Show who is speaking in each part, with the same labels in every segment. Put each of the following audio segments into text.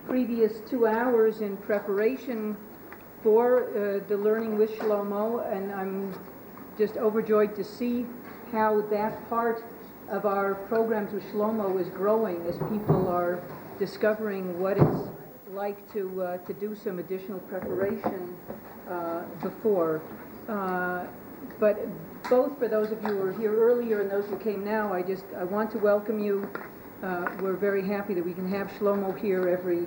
Speaker 1: previous 2 hours in preparation for the Learning with Shlomo, and I'm just overjoyed to see how that part of our programs with Shlomo is growing as people are discovering what it's like to do some additional preparation before. But both for those of you who were here earlier and those who came now, I want to welcome you. We're very happy that we can have Shlomo here every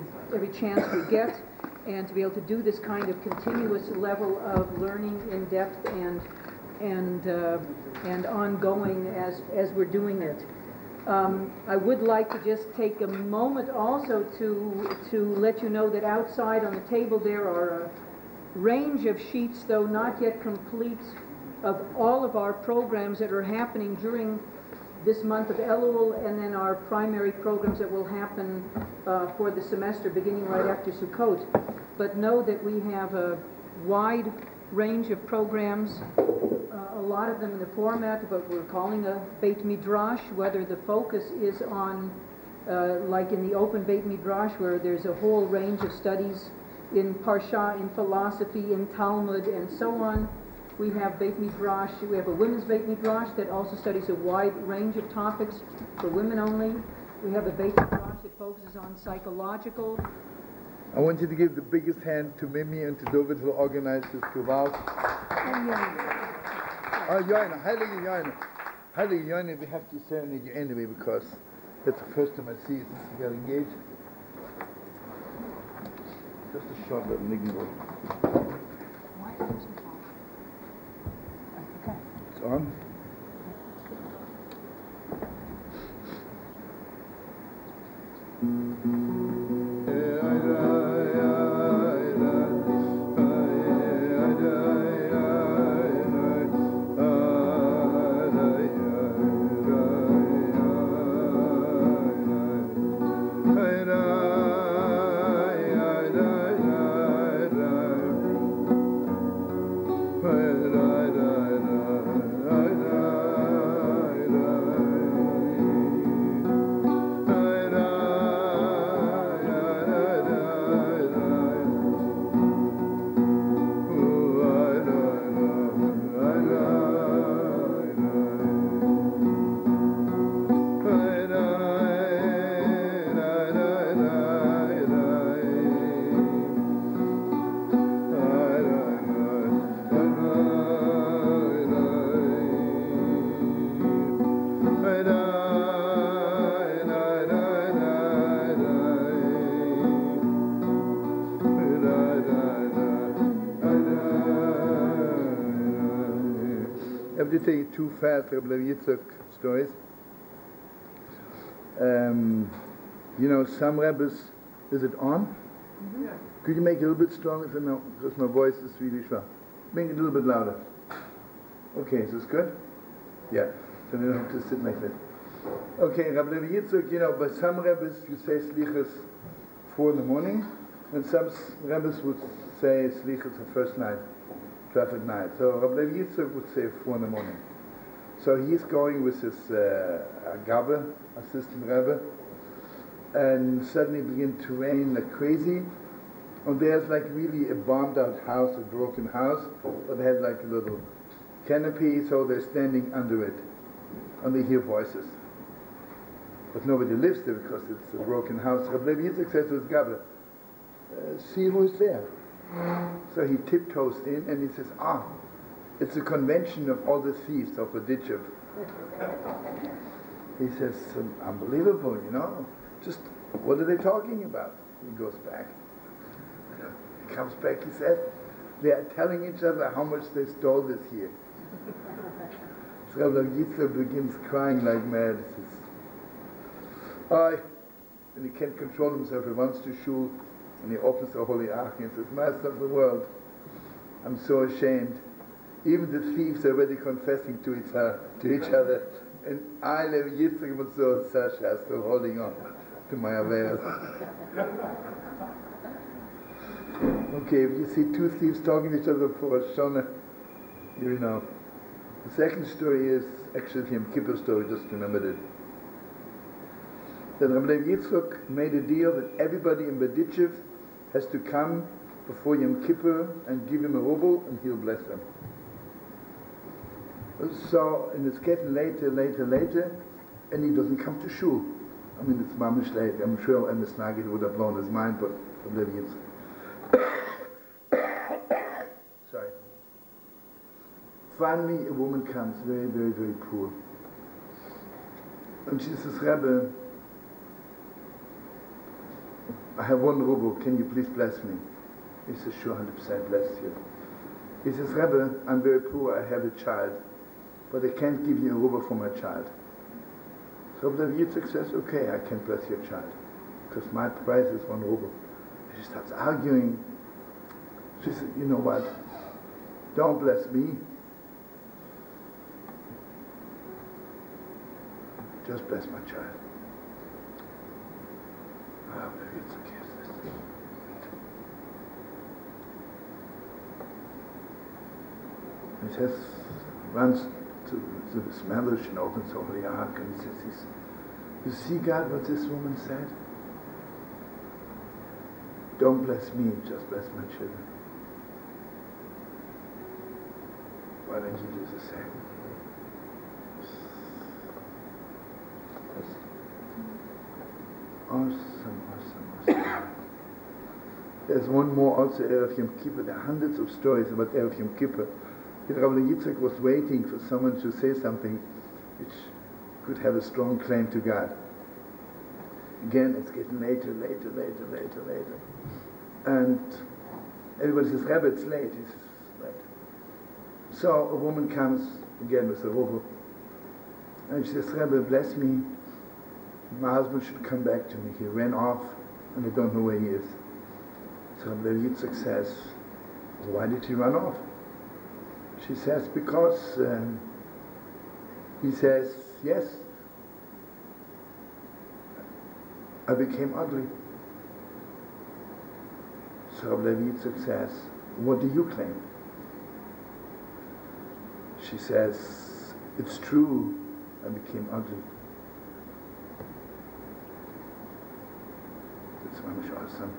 Speaker 1: chance we get, and to be able to do this kind of continuous level of learning in depth and ongoing as we're doing it. I would like to just take a moment also to let you know that outside on the table there are a range of sheets, though not yet complete, of all of our programs that are happening during this month of Elul, and then our primary programs that will happen for the semester beginning right after Sukkot. But know that we have a wide range of programs, a lot of them in the format of what we're calling a Beit Midrash, whether the focus is on, like in the open Beit Midrash, where there's a whole range of studies in Parsha, in philosophy, in Talmud, and so on. We have Beit Midrash, we have a women's Beit Midrash that also studies a wide range of topics for women only. We have a Beit Midrash that focuses on psychological.
Speaker 2: I want you to give the biggest hand to Mimi and to David who organized this Gewalt. Heilige Joine. Heilige Joine, we have to serenade you anyway because that's the first time I see you since you got engaged. Just a short little niggle. It's on. I have to tell you two fast Rabbi Yitzchak stories. You know, some rabbis, is it on? Mm-hmm. Yeah. Could you make it a little bit stronger? No, because my voice is really schwach. Make it a little bit louder. Okay, is this good? Yeah. So you don't have to sit like this. Okay, Rabbi Yitzchak, you know, by some rabbis you say slichas 4 in the morning, and some rabbis would say slichas the first night. 12 at night. So Rabbi Yitzchak would say 4 in the morning. So he's going with his Rabbi, assistant Rabbi, and suddenly it began to rain like crazy. And there's like really a bombed out house, a broken house, but they had like a little canopy, so they're standing under it. And they hear voices. But nobody lives there because it's a broken house. Rabbi Yitzchak says to his Rabbi, see who's there. So he tiptoes in and he says, it's a convention of all the thieves of Berditchev. He says, unbelievable, you know. Just, what are they talking about? He goes back. He comes back, he says, they are telling each other how much they stole this year. So Rabbi Yitzchak begins crying like mad. He says, and he can't control himself. He runs to shul and he opens the Holy Ark and says, Master of the world, I'm so ashamed. Even the thieves are already confessing to each other. And I, Rabbi Yitzchak, was so Sasha, still holding on to my avails. Okay, if you see two thieves talking to each other for a Shona, you know. The second story is actually the Yom Kippur story, just remembered it. that Rabbi Yitzchak made a deal that everybody in Berdichev has to come before Yom Kippur and give him a ruble and he'll bless them. So, and it's getting later, and he doesn't come to shul. I mean, it's mamish late. I'm sure Emes Nagid would have blown his mind, but Rabbi Yitzchak. Sorry. Finally, a woman comes, very, very, very poor. And she says, Rebbe, I have 1 ruble, can you please bless me? He says, sure, 100% bless you. He says, Rebbe, I'm very poor, I have a child, but I can't give you a ruble for my child. So Rabbi Yitzchak says, okay, I can bless your child, because my price is 1 ruble. She starts arguing. She said, you know what? Don't bless me. Just bless my child. Oh, maybe it's okay. He says, runs to the Smellish and opens the Holy Ark and he says, you see, God, what this woman said? Don't bless me, just bless my children. Why don't you do the same? Awesome. There's one more also Erev Yom Kippur. There are hundreds of stories about Erev Yom Kippur. Rabbi Yitzchak was waiting for someone to say something which could have a strong claim to God. Again, it's getting later. And everybody says, Rabbi, it's late. He says, right. So a woman comes again with a ruble. And she says, Rabbi, bless me. My husband should come back to me. He ran off and I don't know where he is. So Rabbi Yitzchak says, why did he run off? She says, because he says, yes, I became ugly. So Rabbi Yitzchak says, what do you claim? She says, it's true, I became ugly. That's awesome.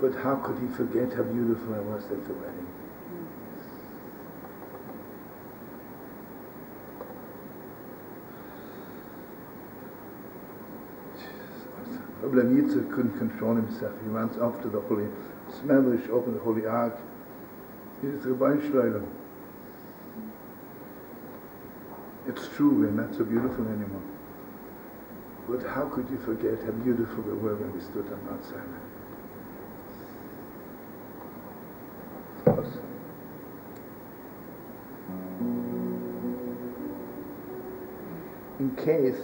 Speaker 2: But how could he forget how beautiful I was at the wedding? Rabbi Yitzchak couldn't control himself. He runs off to the Holy Smellish, open the Holy Ark. He says, Rabbi Shlomo, it's true, we're not so beautiful anymore. But how could you forget how beautiful we were when we stood on Mount Sinai? Awesome. In case,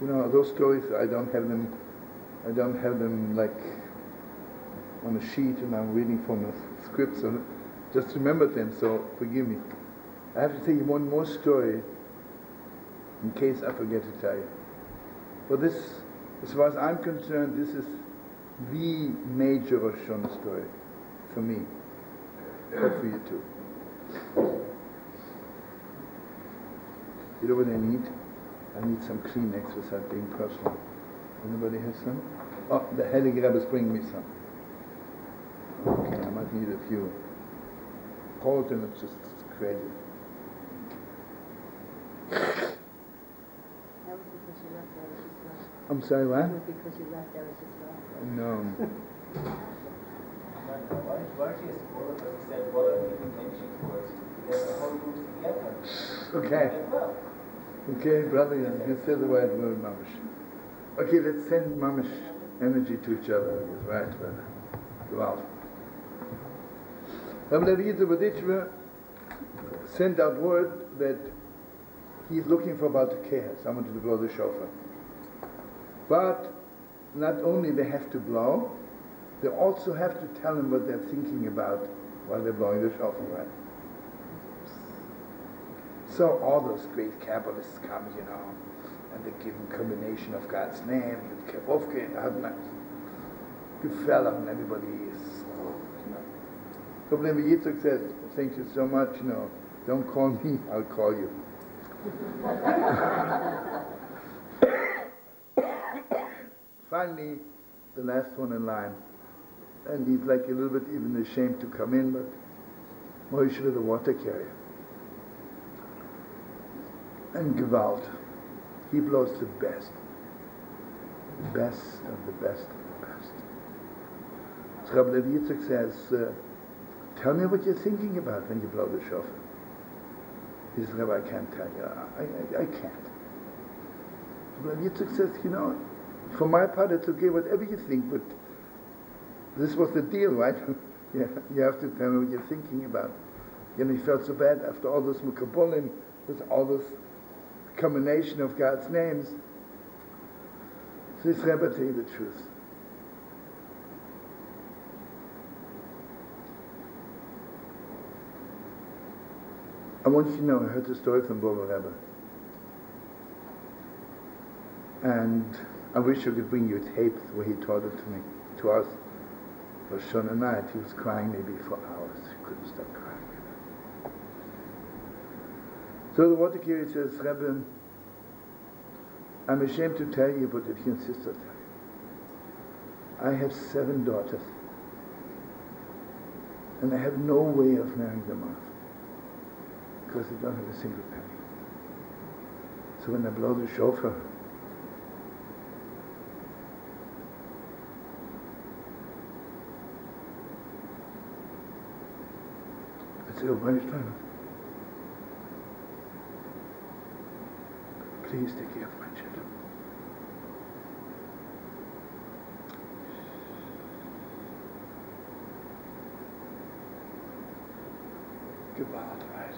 Speaker 2: you know, those stories, I don't have them like on a sheet and I'm reading from a script, so just remember them, so forgive me. I have to tell you one more story in case I forget to tell you. But this, as far as I'm concerned, this is the major Rosh Hashanah story for me, but for you too. You know what I need? I need some Kleenex without being personal. Anybody has some? Oh, the Heilige Rebbe is bringing me some. Okay, I might need a few. Cold and it's just crazy.
Speaker 3: That was because you left there, just left.
Speaker 2: I'm sorry, what?
Speaker 3: That was because you left there, just left.
Speaker 2: No.
Speaker 4: Why don't you just all of us said what are the intentions for us? Get the whole group together.
Speaker 2: Okay.
Speaker 4: Well,
Speaker 2: Okay, brother, you said the right word, mamish. Okay, let's send mamish energy to each other. That's right, brother. Go out. Rabbi Yitzchak sent out word that he's looking for about to care, someone to blow the shofar. But not only they have to blow, they also have to tell him what they're thinking about while they're blowing the shofar, right? So all those great Kabbalists come, you know, and they give him a combination of God's name, Kerovke and Adonai, Gefella, and everybody is, you know. So Rabbi Yitzchak says, thank you so much, you know, don't call me, I'll call you. Finally, the last one in line, and he's like a little bit even ashamed to come in, but Moshe the water carrier. And Gewalt, he blows the best of the best of the best. So Rabbi Yitzchak says, tell me what you're thinking about when you blow the shofar. He says, Rabbi, I can't tell you. I can't. Rabbi Yitzchak says, for my part, it's okay, whatever you think, but this was the deal, right? Yeah, you have to tell me what you're thinking about. He felt so bad after all this Mukabolim, with all this combination of God's names. So he says, Rabbi, tell you the truth. I want you to know, I heard the story from Boba Rebbe. And I wish I could bring you tapes where he taught it to us. For Shona night, he was crying maybe for hours. He couldn't stop crying. So the water carrier says, Rebbe, I'm ashamed to tell you, but if you insist, I'll tell you. I have 7 daughters. And I have no way of marrying them off. Because they don't have a single penny. So when I blow the shofar, I say, oh, please take care of my children. Goodbye, right?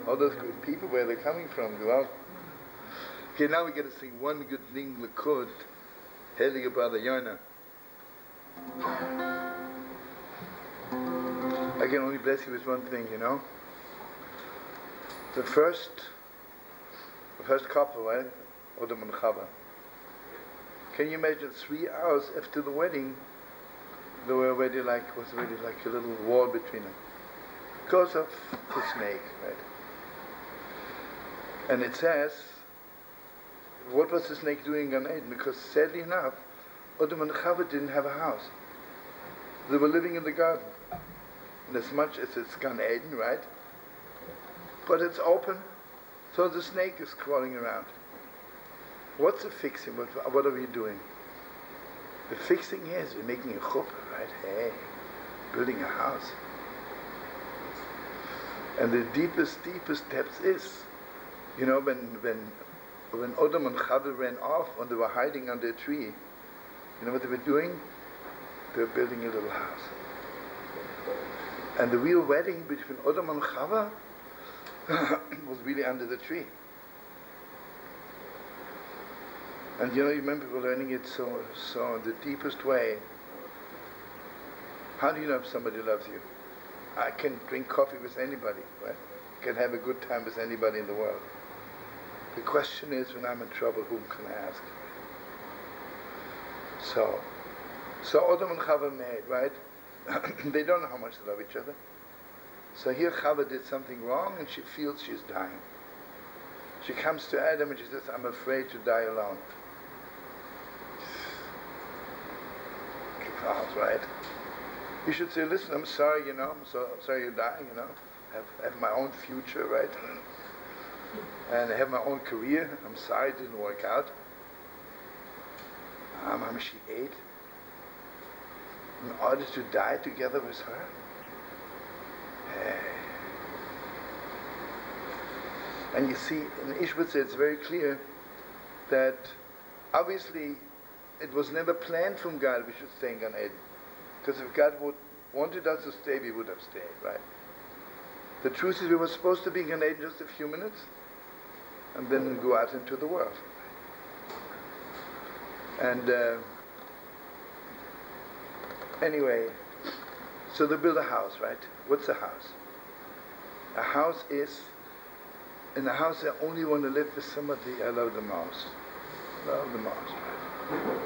Speaker 2: All those good people, where they're coming from, go out. Okay, now we got to sing one good thing, Likud, Heilige Brother Yonah. I can only bless you with one thing, you know. The first couple, right? Odom and Chava. Can you imagine 3 hours after the wedding, there were was already like a little wall between them because of the snake, right? And it says, what was the snake doing in Gan Eden? Because sadly enough, Odom and Chava didn't have a house. They were living in the garden. And as much as it's Gan Eden, right? But it's open, so the snake is crawling around. What's the fixing? What are we doing? The fixing is we're making a chuppah, right? Hey, building a house. And the deepest depths is, you know, when Odom and Chava ran off and they were hiding under a tree, you know what they were doing? They were building a little house. And the real wedding between Odom and Chava was really under the tree. And you know, you remember we were learning it so in the deepest way. How do you know if somebody loves you? I can drink coffee with anybody, right? I can have a good time with anybody in the world. The question is, when I'm in trouble, whom can I ask? So Odom and Chava made, right? They don't know how much they love each other. So here Chava did something wrong and she feels she's dying. She comes to Adam and she says, I'm afraid to die alone. Right? You should say, listen, I'm sorry, you know, I'm sorry you're dying, you know. Have my own future, right? And I have my own career. I'm sorry it didn't work out. She ate in order to die together with her. Hey. And you see, in Ishbitz it's very clear that obviously it was never planned from God we should stay in Gan Eden. Because if God wanted us to stay, we would have stayed, right? The truth is we were supposed to be in Gan Eden just a few minutes and then go out into the world. And anyway, so they build a house, right? What's a house? A house is, in a house I only want to live with somebody I love the most. Love the most, right?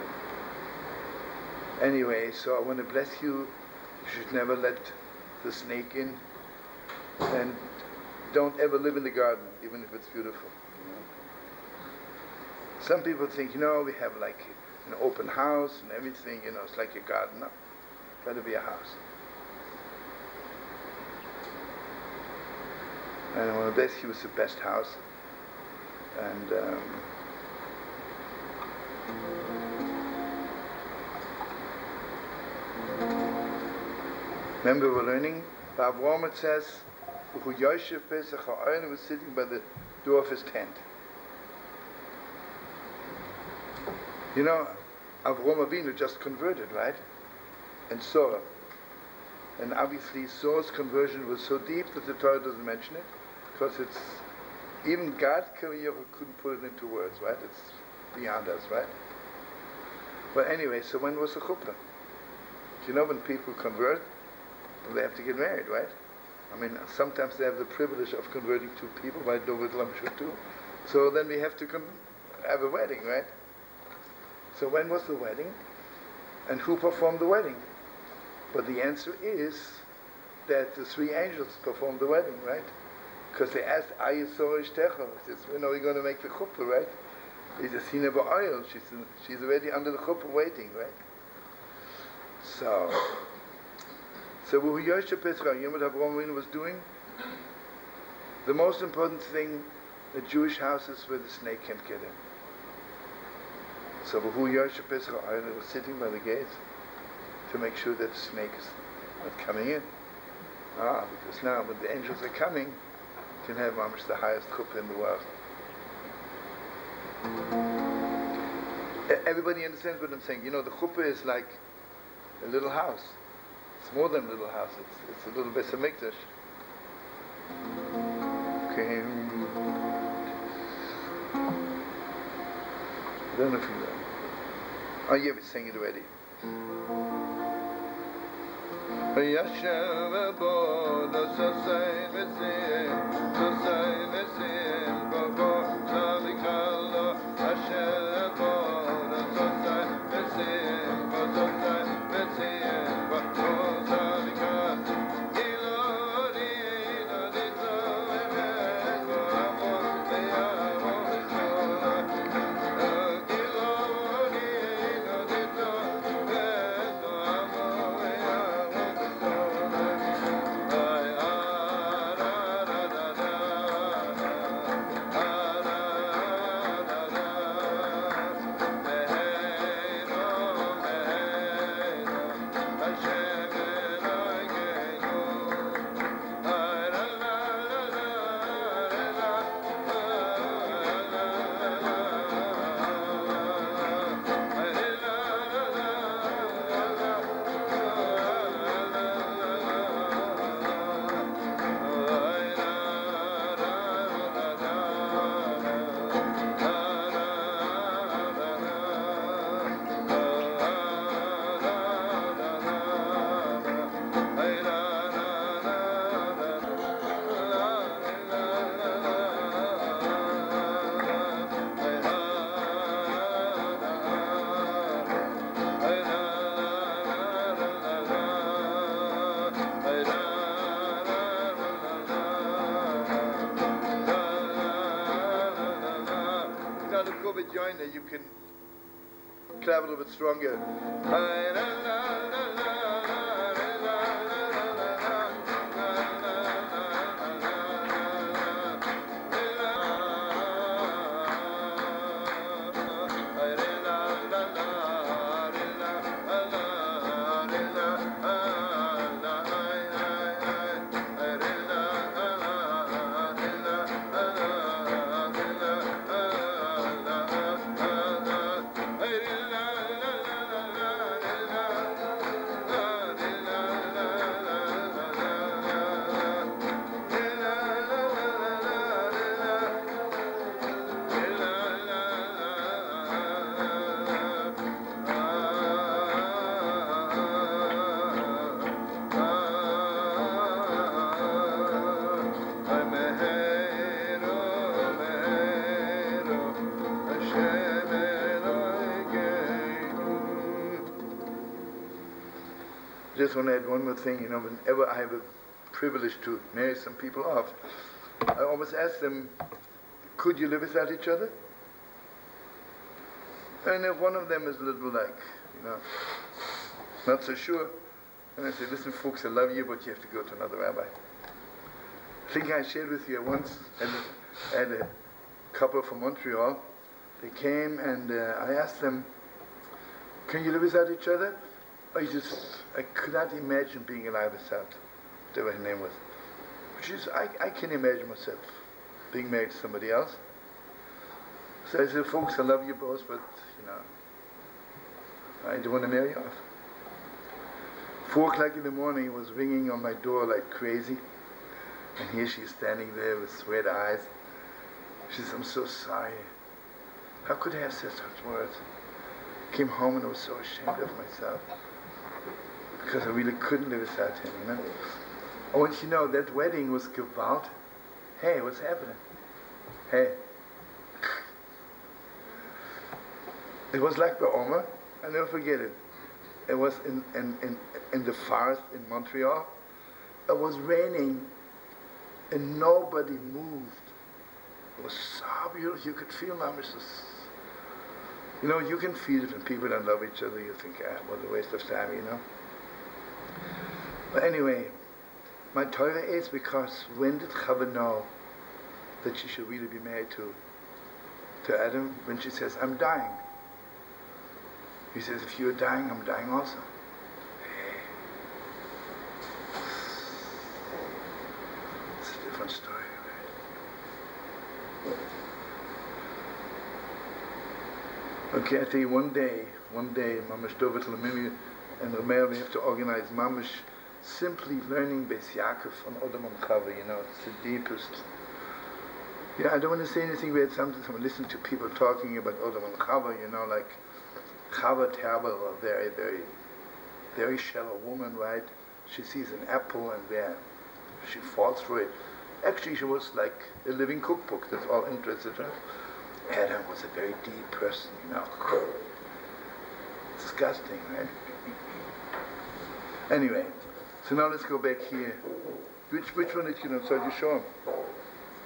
Speaker 2: Anyway, so I want to bless you. You should never let the snake in. And don't ever live in the garden, even if it's beautiful. You know? Some people think, you know, we have like an open house and everything, you know, it's like a garden. No, it's got to be a house. And I want to bless you with the best house. And remember, we're learning, by Avraham it says, who Yosef Pesach Ha'oren was sitting by the door of his tent. You know, Avraham Avinu just converted, right? And Sarah. And obviously Sarah's conversion was so deep that the Torah doesn't mention it, because it's, even God couldn't put it into words, right? It's beyond us, right? But anyway, so when was the chuppah? You know, when people convert, they have to get married, right? I mean, sometimes they have the privilege of converting two people, by David Lamshut too. So then we have to have a wedding, right? So when was the wedding? And who performed the wedding? But the answer is that the 3 angels performed the wedding, right? Because they asked, Ayesor Ishtecha, when are we going to make the chuppah, right? He says, Hina ba'oil, she's already under the chuppah waiting, right? So what Yosef Pesach, you know what Avraham Avinu was doing? The most important thing, a Jewish house is where the snake can't get in. So who Yosef Pesach was sitting by the gates to make sure that the snake is not coming in. Because now when the angels are coming, you can have mamish the highest chuppah in the world. Everybody understands what I'm saying. You know, the chuppah is like a little house. It's more than a little house. It's a little Beis HaMikdash. Okay. I don't know if you know. Oh yeah, we sang it already. Yashem abod, so say Messiah, Babo, Navikalo, Hashem abod, so say Messiah, Babo, Navikalo, Ilori, Nodito, Emeto, Amor, Be'avo, Ilori, Nodito, Emeto, Amor, you can clap a little bit stronger. Just want to add one more thing, whenever I have a privilege to marry some people off, I always ask them, could you live without each other? And if one of them is a little like, not so sure, and I say, listen folks, I love you, but you have to go to another rabbi. I think I shared with you once, I had a couple from Montreal. They came and I asked them, can you live without each other? I could not imagine being alive without whatever her name was. I can imagine myself being married to somebody else. So I said, folks, I love you both, but, I don't want to marry you off. 4 o'clock in the morning, it was ringing on my door like crazy. And here she's standing there with red eyes. She says, I'm so sorry. How could I have said such words? Came home and I was so ashamed of myself. Because I really couldn't live without him, I want you to know that wedding was gewalt. Hey, what's happening? Hey. It was like the Omer. I'll never forget it. It was in the forest in Montreal. It was raining and nobody moved. It was so beautiful. You could feel Mamis's. You can feel it when people don't love each other. You think, what a waste of time, But anyway, my Torah is because when did Chava know that she should really be married to Adam? When she says, I'm dying. He says, if you're dying, I'm dying also. It's a different story, right? Okay, I tell you, one day, Mamash Dovet Lamimi and Rabbi, we have to organize Mamash simply learning Beis Yaakov on Odom and Chava, it's the deepest. Yeah, I don't want to say anything weird. Sometimes I listen to people talking about Odom and Chava, like Chava terrible, or very, very, very shallow woman, right? She sees an apple and there she falls for it. Actually, she was like a living cookbook. That's all interested her. Adam was a very deep person, Disgusting, right? Anyway, so now let's go back here. Which one did you know? So you show him?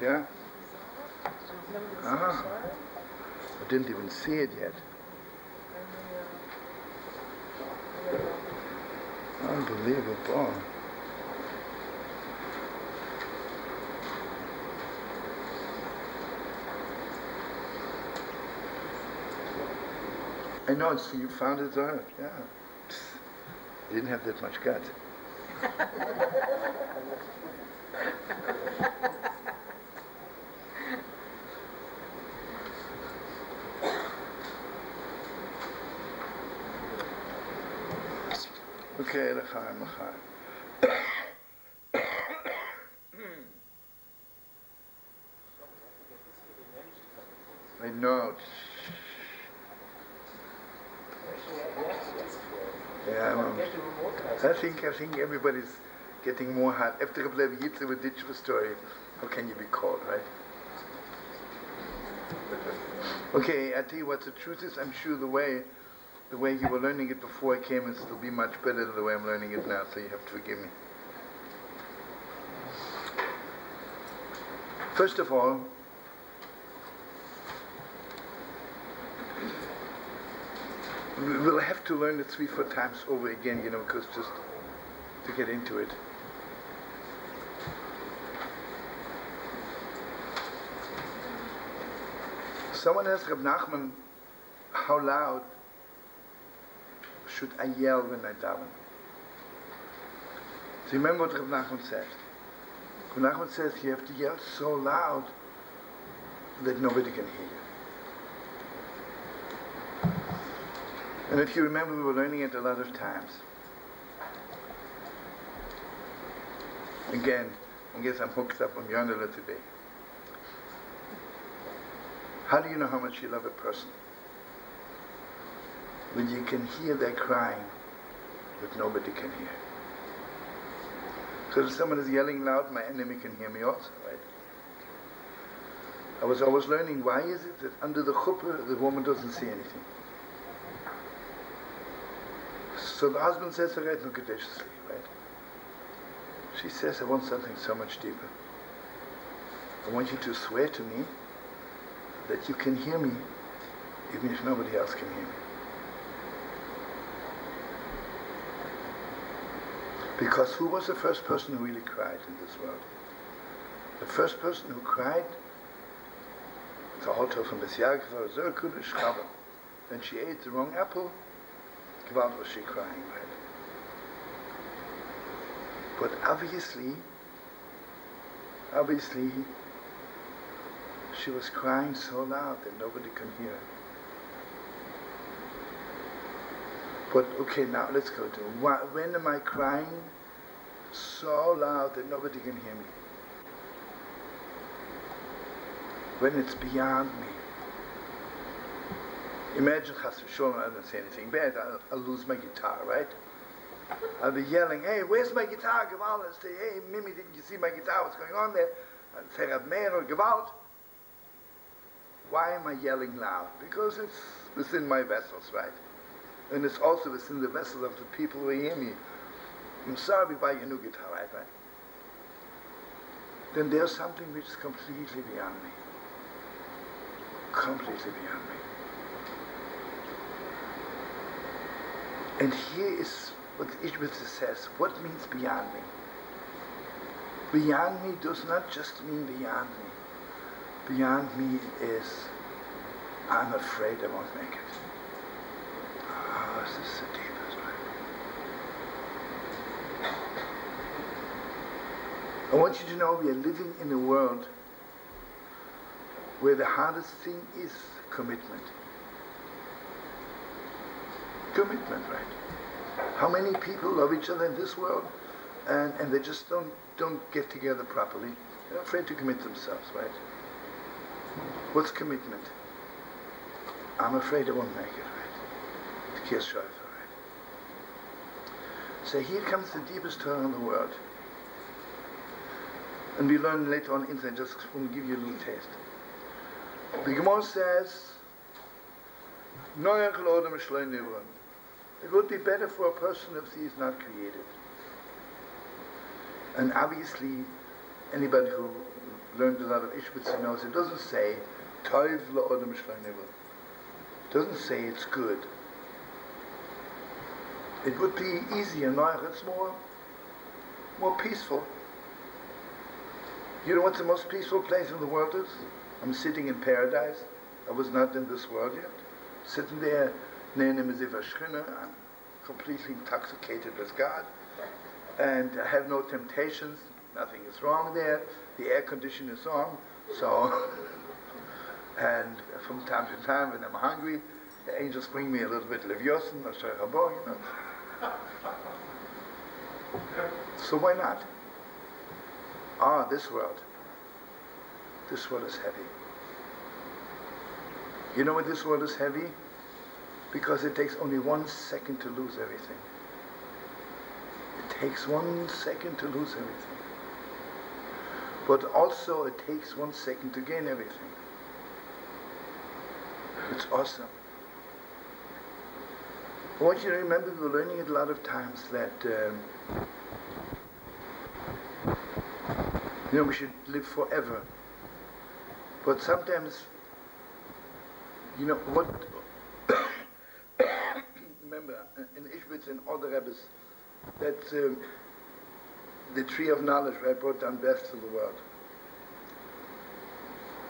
Speaker 2: Yeah? Ah, I didn't even see it yet. Unbelievable. I know, so you found it there. Yeah. You didn't have that much guts. Okay, l'chaim. I know. Yeah, I think everybody's getting more hard. After Rabbi Yitzhak would ditch the story, how can you be called, right? Okay, I tell you what the truth is. I'm sure the way you were learning it before I came is will be much better than the way I'm learning it now. So you have to forgive me. First of all, we'll have to learn it 3-4 times over again, because just to get into it. Someone asked Reb Nachman, how loud should I yell when I daven? So you remember what Reb Nachman said? Reb Nachman says you have to yell so loud that nobody can hear you. And if you remember, we were learning it a lot of times. Again, I guess I'm hooked up on Yonela today. How do you know how much you love a person? When you can hear their crying, but nobody can hear. So if someone is yelling loud, my enemy can hear me also, right? I was always learning, why is it that under the chuppah, the woman doesn't see anything? So the husband says to her, right? She says, I want something so much deeper. I want you to swear to me that you can hear me, even if nobody else can hear me. Because who was the first person who really cried in this world? The first person who cried, the author from the Yaakov, Zerkudish Chava. When she ate the wrong apple, Gewalt was she crying, right? But obviously, she was crying so loud that nobody can hear her. But okay, now let's go to when am I crying so loud that nobody can hear me? When it's beyond me. Imagine, Chas v'Sholom, I don't say anything bad, I'll lose my guitar, right? I'll be yelling, hey, where's my guitar? Gewalt. I'll say, hey, Mimi, didn't you see my guitar? What's going on there? I'll say, Rab Meir or Gewalt. Why am I yelling loud? Because it's within my vessels, right? And it's also within the vessels of the people who hear me. I'm sorry, we buy you a new guitar, right? Then there's something which is completely beyond me. Completely beyond me. And here is what the Ishbitzer says. What means beyond me? Beyond me does not just mean beyond me. Beyond me is, I'm afraid I won't make it. Oh, this is the deepest, right? I want you to know we are living in a world where the hardest thing is commitment. Commitment, right? How many people love each other in this world and they just don't get together properly? They're afraid to commit themselves, right? What's commitment? I'm afraid I won't make it, right? The Kirchhofer, right? So here comes the deepest Torah in the world. And we learn later on inside, just want to give you a little taste. The Gemara says, it would be better for a person if he is not created. And obviously, anybody who learned a lot of Ishbitzer knows it doesn't say, Toiv la'odem shlein nivra. It doesn't say it's good. It would be easier, it's more peaceful. You know what the most peaceful place in the world is? I'm sitting in paradise. I was not in this world yet. Sitting there, I'm completely intoxicated with God, and I have no temptations. Nothing is wrong there. The air conditioner is on, so and from time to time when I'm hungry, the angels bring me a little bit of Leviosin or Shaychabor, you know. So why not? This world is heavy. You know why this world is heavy? Because it takes only 1 second to lose everything. It takes 1 second to lose everything. But also it takes 1 second to gain everything. It's awesome. I want you to remember, we were learning it a lot of times that we should live forever. But sometimes, what? Remember, in Ishbitz and all the Rebbes, that the tree of knowledge, right, brought down death to the world.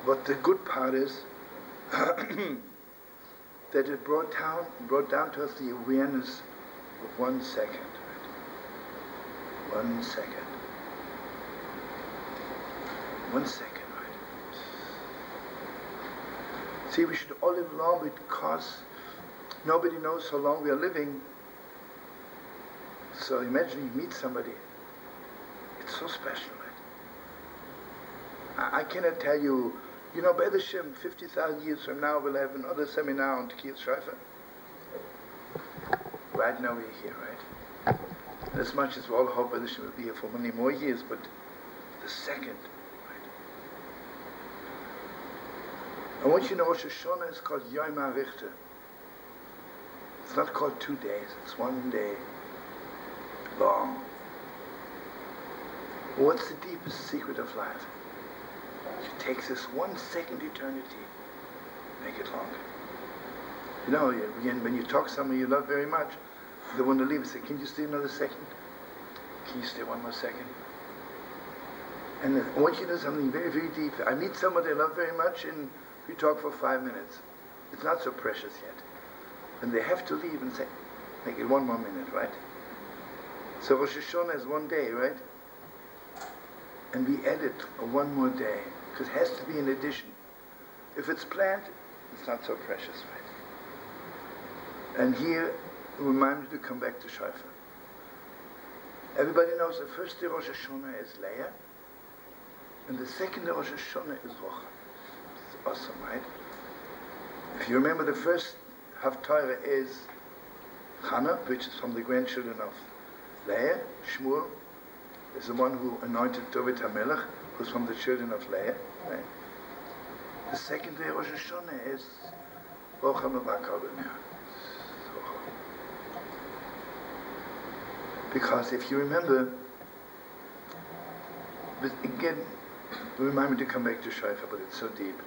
Speaker 2: But the good part is that it brought down to us the awareness of 1 second. Right? 1 second. 1 second, right? See, we should all live long because nobody knows how long we are living. So imagine you meet somebody. It's so special, right? I cannot tell you, by the Shem, 50,000 years from now we'll have another seminar on Tekiyas Shreifer. Right now we're here, right? And as much as we all hope the Shem will be here for many more years, but the second, right? I want you to know Rosh Hashanah is called Yom HaRichter. It's not called 2 days, it's 1 day long. What's the deepest secret of life? It takes this 1 second eternity, make it longer. Again, when you talk to someone you love very much, they want to leave and say, can you stay another second? Can you stay 1 more second? And I want you to know something very, very deep. I meet someone I love very much and we talk for 5 minutes. It's not so precious yet. And they have to leave and say, make it 1 more minute, right? So Rosh Hashanah is 1 day, right? And we add it 1 more day, because it has to be an addition. If it's planned, it's not so precious, right? And here, remind me to come back to Shaifa. Everybody knows the first day Rosh Hashanah is Leah, and the second day Rosh Hashanah is Rocha. It's awesome, right? If you remember, the first Haftarah is Chana, which is from the grandchildren of Leah. Shmuel is the one who anointed David HaMelech, who's from the children of Leah. Right? The second day Rosh Hashanah is Rocha Mevakar. Because if you remember, but again, remind me to come back to Shaifa, but it's so deep.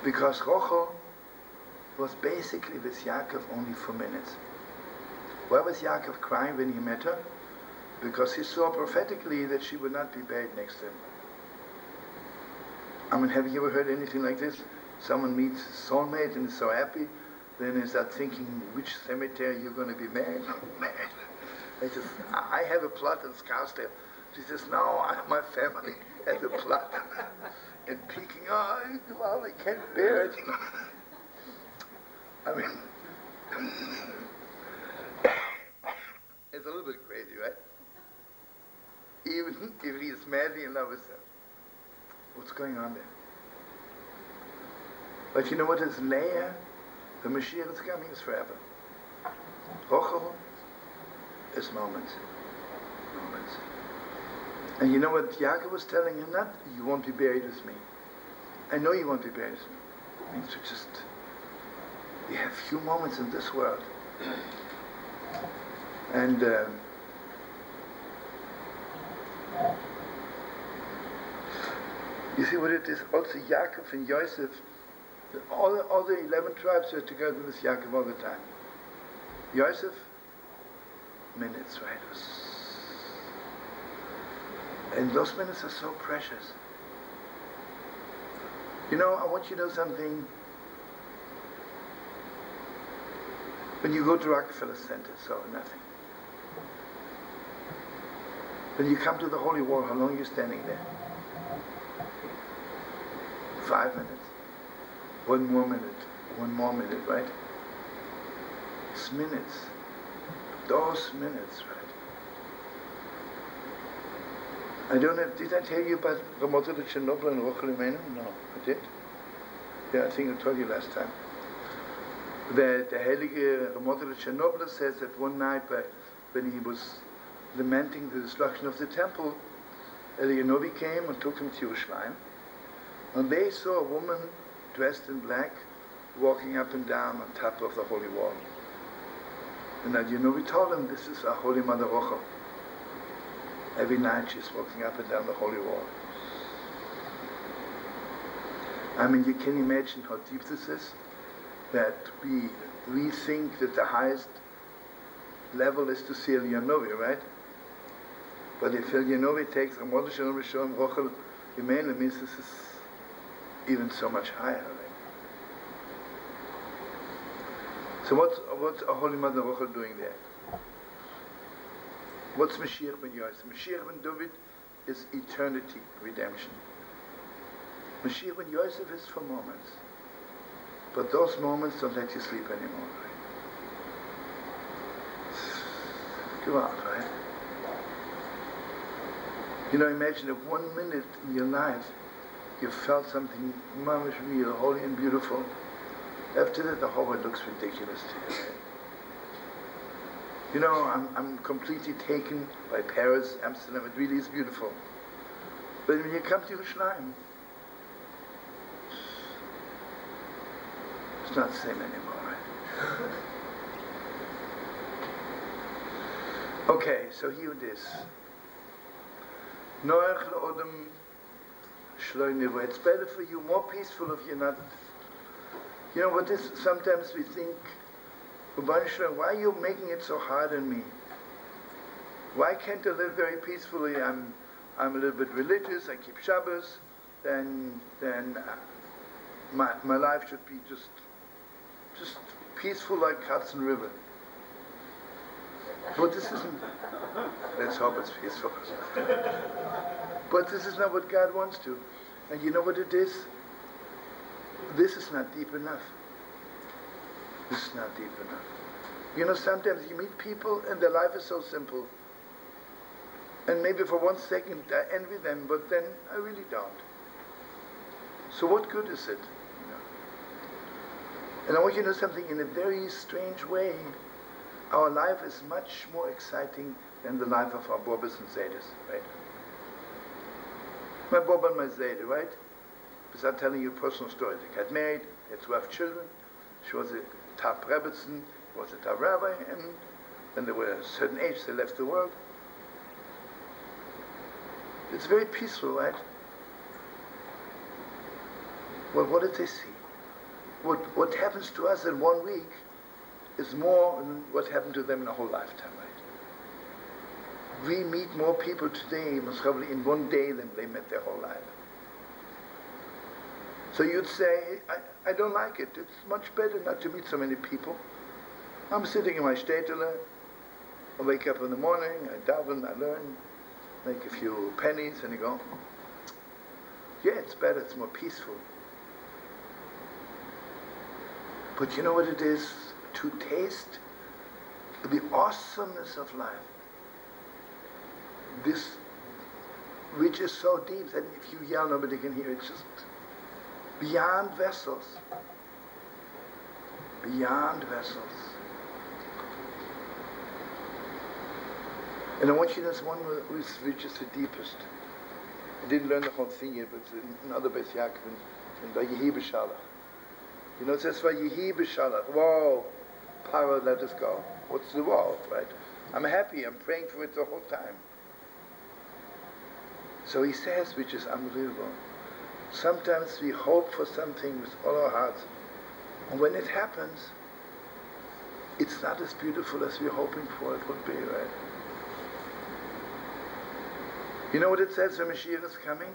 Speaker 2: Because Rocha was basically with Yaakov only for minutes. Why was Yaakov crying when he met her? Because he saw prophetically that she would not be buried next to him. I mean, have you ever heard anything like this? Someone meets his soulmate and is so happy, then he starts thinking, which cemetery you're going to be married? I have a plot in Scarsdale. She says, no, my family has a plot. And peeking, well, I can't bear it. I mean, it's a little bit crazy, right? Even if he is madly in love with her. What's going on there? But you know what is Leah? The Mashiach is coming is forever. Rochel is moments. Moments. And you know what Yaakov was telling him? Not, you won't be buried with me. I know you won't be buried with me. It means we have few moments in this world. And you see what it is? Also Yaakov and Yosef, all the 11 tribes were together with Yaakov all the time. Yosef, minutes, right? And those minutes are so precious. You know, I want you to know something. When you go to Rockefeller Center, so nothing. When you come to the Holy Wall, how long are you standing there? 5 minutes. 1 more minute. 1 more minute, right? It's minutes. Those minutes, right? I don't know, did I tell you about Ramot de Chernobyl and Rochel Imenu? No, I did. Yeah, I think I told you last time. The Heilige Ramot de Chernobyl says that one night when he was lamenting the destruction of the temple, Elianovi came and took him to Yerushalayim, and they saw a woman dressed in black walking up and down on top of the holy wall. And Elianovi told him, this is our Holy Mother Rochel. Every night she's walking up and down the holy wall. I mean, you can imagine how deep this is, that we think that the highest level is to see Elianovi, right? But if Elianovi takes a Mordechai Rishon Rochel Imenu, means this is even so much higher. Right? So what's a Holy Mother Rochel doing there? What's Mashiach ben Yosef? Mashiach ben David is eternity, redemption. Mashiach ben Yosef is for moments. But those moments don't let you sleep anymore. Right? Go out, right? You know, imagine if 1 minute in your life you felt something mamish real, holy and beautiful. After that, the whole world looks ridiculous to you. Right? You know, I'm completely taken by Paris, Amsterdam. It really is beautiful. But when you come to Yerushalayim, it's not the same anymore, right? Okay, so here it is. Noach le'odem shloi nevo. It's better for you, more peaceful if you're not. You know what is? Sometimes we think, why are you making it so hard on me? Why can't I live very peacefully? I'm a little bit religious. I keep Shabbos. Then my life should be just peaceful like Hudson River. But this isn't. Let's hope it's peaceful. But this is not what God wants to. And you know what it is? This is not deep enough. This is not deep enough. You know, sometimes you meet people and their life is so simple. And maybe for 1 second I envy them, but then I really don't. So what good is it? You know? And I want you to know something, in a very strange way, our life is much more exciting than the life of our Bobbas and Zedis, right? My Bob and my Zede, right? Besides telling you a personal story. They got married, they had 12 children. She was a top Rebbetzin, was a top rabbi, and when they were a certain age, they left the world. It's very peaceful, right? Well, what did they see? What happens to us in 1 week is more than what happened to them in a whole lifetime, right? We meet more people today, most probably in 1 day, than they met their whole life. So you'd say, I don't like it. It's much better not to meet so many people. I'm sitting in my shtetl. I wake up in the morning, I daven, I learn, make a few pennies, and you go, yeah, it's better, it's more peaceful. But you know what it is? To taste the awesomeness of life. This, which is so deep that if you yell, nobody can hear it. beyond vessels. Beyond vessels. And I want you to know one which is the deepest. I didn't learn the whole thing yet, but it's in other Beis Yaakov, in Vayehi B'Shalach. You know, it says Vayehi B'Shalach. Whoa, Paro, let us go. What's the whoa, right? I'm happy, I'm praying for it the whole time. So he says, which is unbelievable, sometimes we hope for something with all our hearts, and when it happens, it's not as beautiful as we're hoping for it would be, right? You know what it says when Mashiach is coming?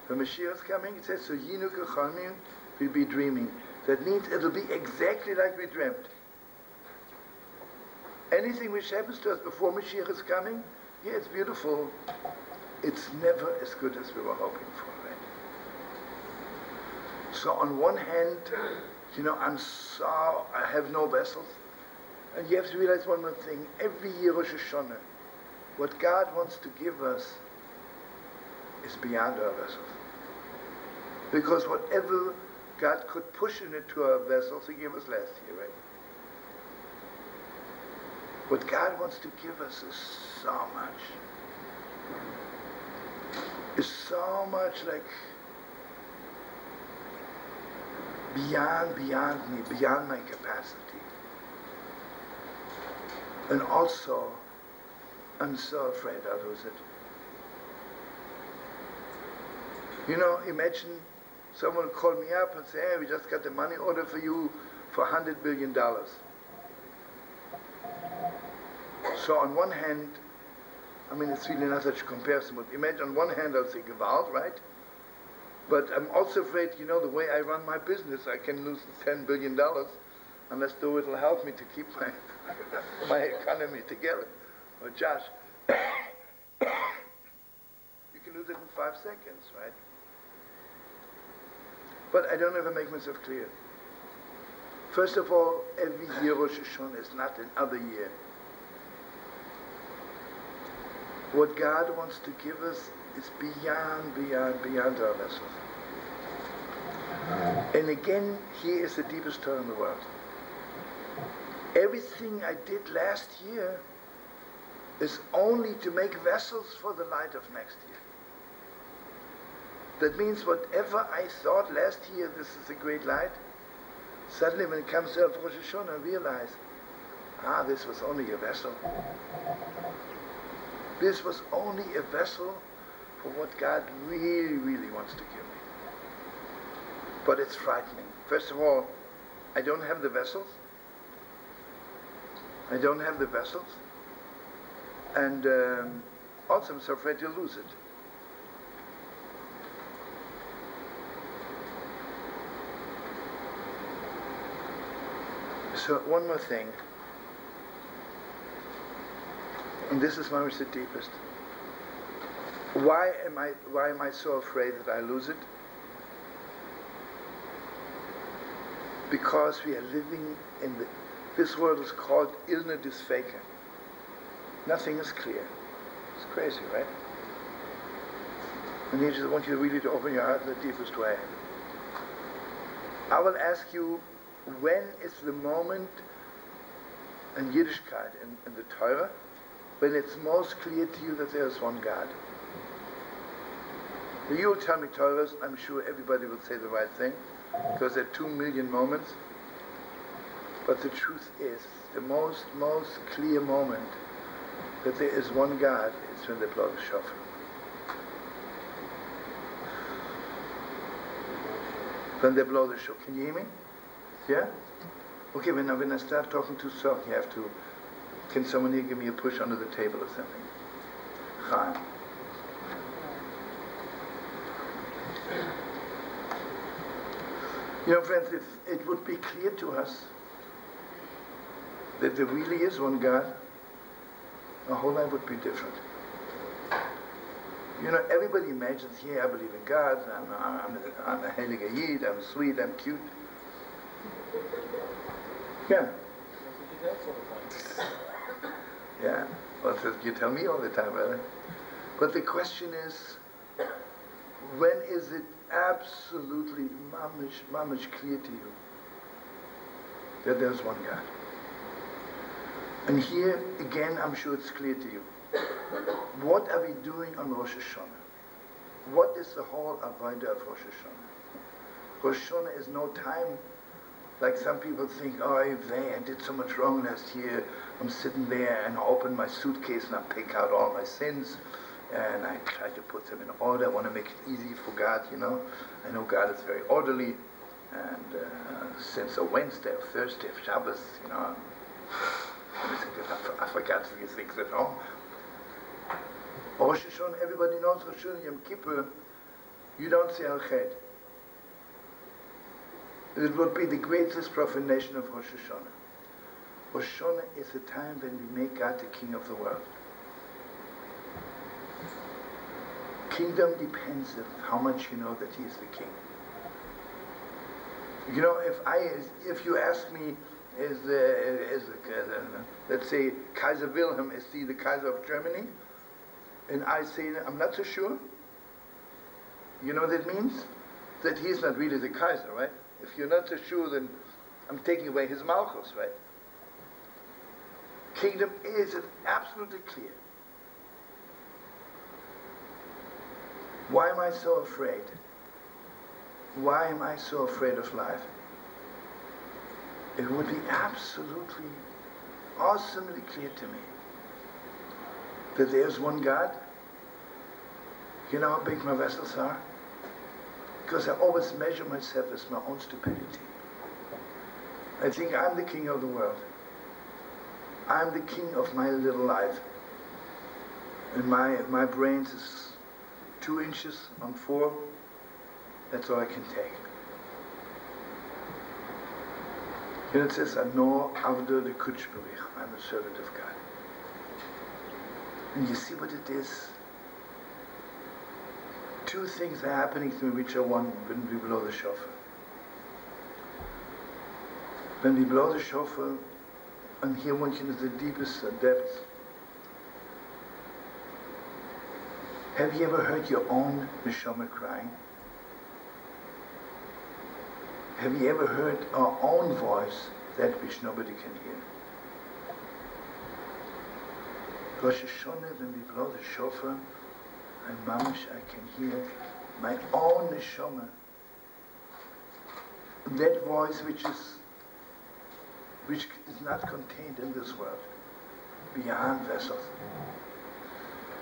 Speaker 2: When Mashiach is coming, it says, so Yinu Kechamim will be dreaming. That means it'll be exactly like we dreamt. Anything which happens to us before Mashiach is coming, yeah, it's beautiful. It's never as good as we were hoping for, right? So on one hand, you know, I have no vessels. And you have to realize one more thing. Every year Rosh Hashanah, what God wants to give us is beyond our vessels. Because whatever God could push into our vessels, He gave us last year, right? What God wants to give us is so much. Is so much like beyond me, beyond my capacity. And also, I'm so afraid I'll lose it. You know, imagine someone called me up and say, hey, we just got the money order for you for $100 billion. So on one hand, I mean, it's really not such a comparison, but imagine on one hand I'll say Gewalt, right? But I'm also afraid, you know, the way I run my business, I can lose $10 billion unless though it'll help me to keep my economy together. Or Josh, you can lose it in 5 seconds, right? But I don't ever make myself clear. First of all, every year Rosh Hashanah is not another year. What God wants to give us is beyond our vessels. And again, here is the deepest Torah in the world. Everything I did last year is only to make vessels for the light of next year. That means whatever I thought last year, this is a great light, suddenly when it comes to Rosh Hashanah, I realize, this was only a vessel. This was only a vessel for what God really, really wants to give me. But it's frightening. First of all, I don't have the vessels. And also I'm so afraid to lose it. So one more thing. And this is my the deepest. Why am I so afraid that I lose it? Because we are living in this world is called Ilna Disfeke. Nothing is clear. It's crazy, right? And I just want you really to open your heart in the deepest way. I will ask you, when is the moment in Yiddishkeit, in the Torah, when it's most clear to you that there is one God? Now you will tell me Torahs, I'm sure everybody will say the right thing, because there are 2 million moments. But the truth is, the most clear moment that there is one God is when they blow the shofar. When they blow the shofar. Can you hear me? Yeah? Okay, when I start talking too soft, you have to... Can someone here give me a push under the table or something? Chaim. You know, friends, if it would be clear to us that there really is one God, our whole life would be different. You know, everybody imagines, I believe in God, I'm a Heilige Yid, I'm sweet, I'm cute. Yeah. Yeah, well, you tell me all the time, brother. But the question is, when is it absolutely mamish clear to you that there's one God. And here, again, I'm sure it's clear to you. What are we doing on Rosh Hashanah? What is the whole avodah of Rosh Hashanah? Rosh Hashanah is no time like some people think, oh, I did so much wrong last year. I'm sitting there and I open my suitcase and I pick out all my sins and I try to put them in order. I want to make it easy for God, you know. I know God is very orderly, and since a Wednesday or Thursday of Shabbos, you know, I forgot a few things at home. Rosh Hashanah, everybody knows Rosh Hashanah, Yom Kippur, you don't say Al-Ched. It would be the greatest profanation of Rosh Hashanah. Rosh Hashanah is a time when we make God the King of the world. Kingdom depends on how much you know that He is the King. You know, if you ask me, let's say Kaiser Wilhelm, is he the Kaiser of Germany? And I say, I'm not so sure. You know what that means? That he's not really the Kaiser, right? If you're not so sure, then I'm taking away his malchus, right? Kingdom is absolutely clear. Why am I so afraid? Why am I so afraid of life? It would be absolutely, awesomely clear to me that there's one God. You know how big my vessels are? Because I always measure myself as my own stupidity. I think I'm the king of the world. I'm the king of my little life. And my brain is 2 inches on 4. That's all I can take. Here it says, Ano Avdo de Kutshberich. I'm a servant of God. And you see what it is? 2 things are happening to me which are one when we blow the shofar. When we blow the shofar, and here one can the deepest depths. Have you ever heard your own neshama crying? Have you ever heard our own voice, that which nobody can hear? Rosh Hashanah, when we blow the shofar, and mamish, I can hear my own neshama. That voice which is not contained in this world, beyond vessels.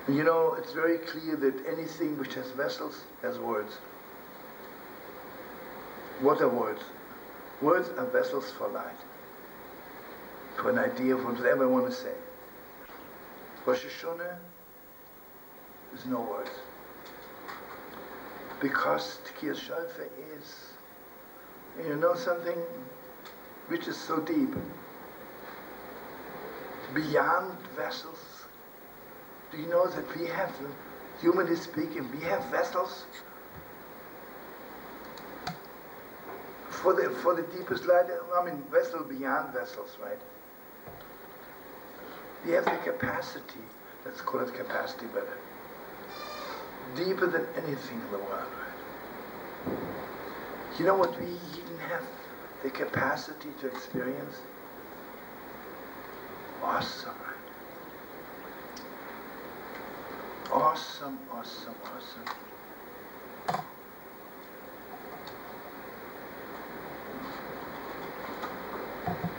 Speaker 2: And you know, it's very clear that anything which has vessels has words. What are words? Words are vessels for light, for an idea of whatever I want to say. Rosh Hashanah is no words. Because Tkiyas Shofar is, you know, something which is so deep, beyond vessels. Do you know that we have, humanly speaking, we have vessels for the deepest light? I mean, vessel beyond vessels, right? We have the capacity, let's call it capacity better, deeper than anything in the world, right? You know what we even have the capacity to experience? Awesome, right? Awesome, awesome, awesome.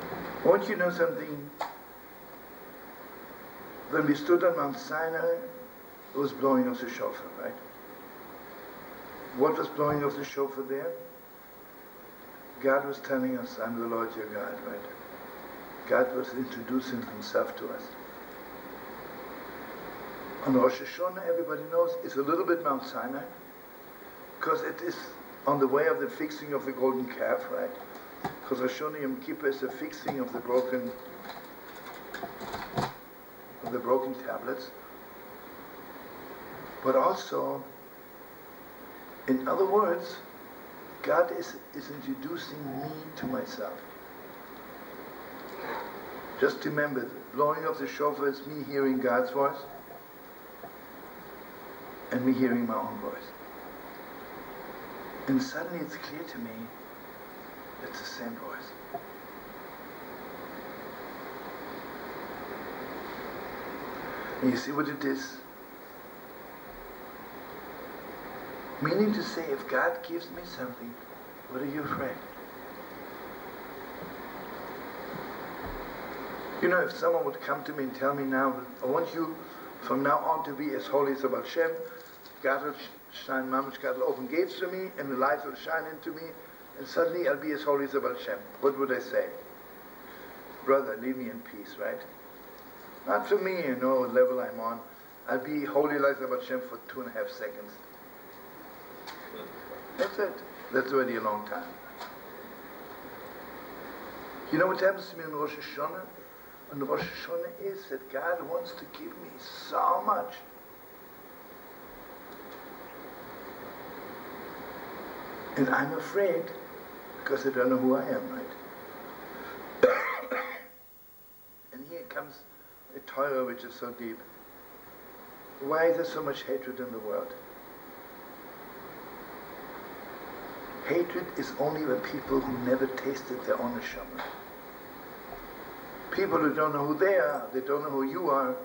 Speaker 2: I want you to know something. When we stood on Mount Sinai, it was blowing off the shofar, right? What was blowing off the shofar there? God was telling us, I'm the Lord your God, right? God was introducing himself to us. On Rosh Hashanah, everybody knows, it's a little bit Mount Sinai, because it is on the way of the fixing of the golden calf, right? Because Rosh Hashanah Yom Kippur is the fixing of the broken tablets. But also, in other words, God is introducing me to myself. Just remember, blowing of the shofar is me hearing God's voice and me hearing my own voice. And suddenly it's clear to me, it's the same voice. And you see what it is? Meaning to say, if God gives me something, what are you afraid? You know, if someone would come to me and tell me now, I want you from now on to be as holy as Baal Shem, God will shine mamash, God will open gates for me, and the light will shine into me, and suddenly I'll be as holy as Baal Shem. What would I say? Brother, leave me in peace, right? Not for me, you know, what level I'm on. I'll be holy like Baal Shem for 2.5 seconds. That's it. That's already a long time. You know what happens to me on Rosh Hashanah? On Rosh Hashanah is that God wants to give me so much. And I'm afraid because I don't know who I am, right? And here comes a Torah which is so deep. Why is there so much hatred in the world? Hatred is only the people who never tasted their own neshama. People who don't know who they are, they don't know who you are.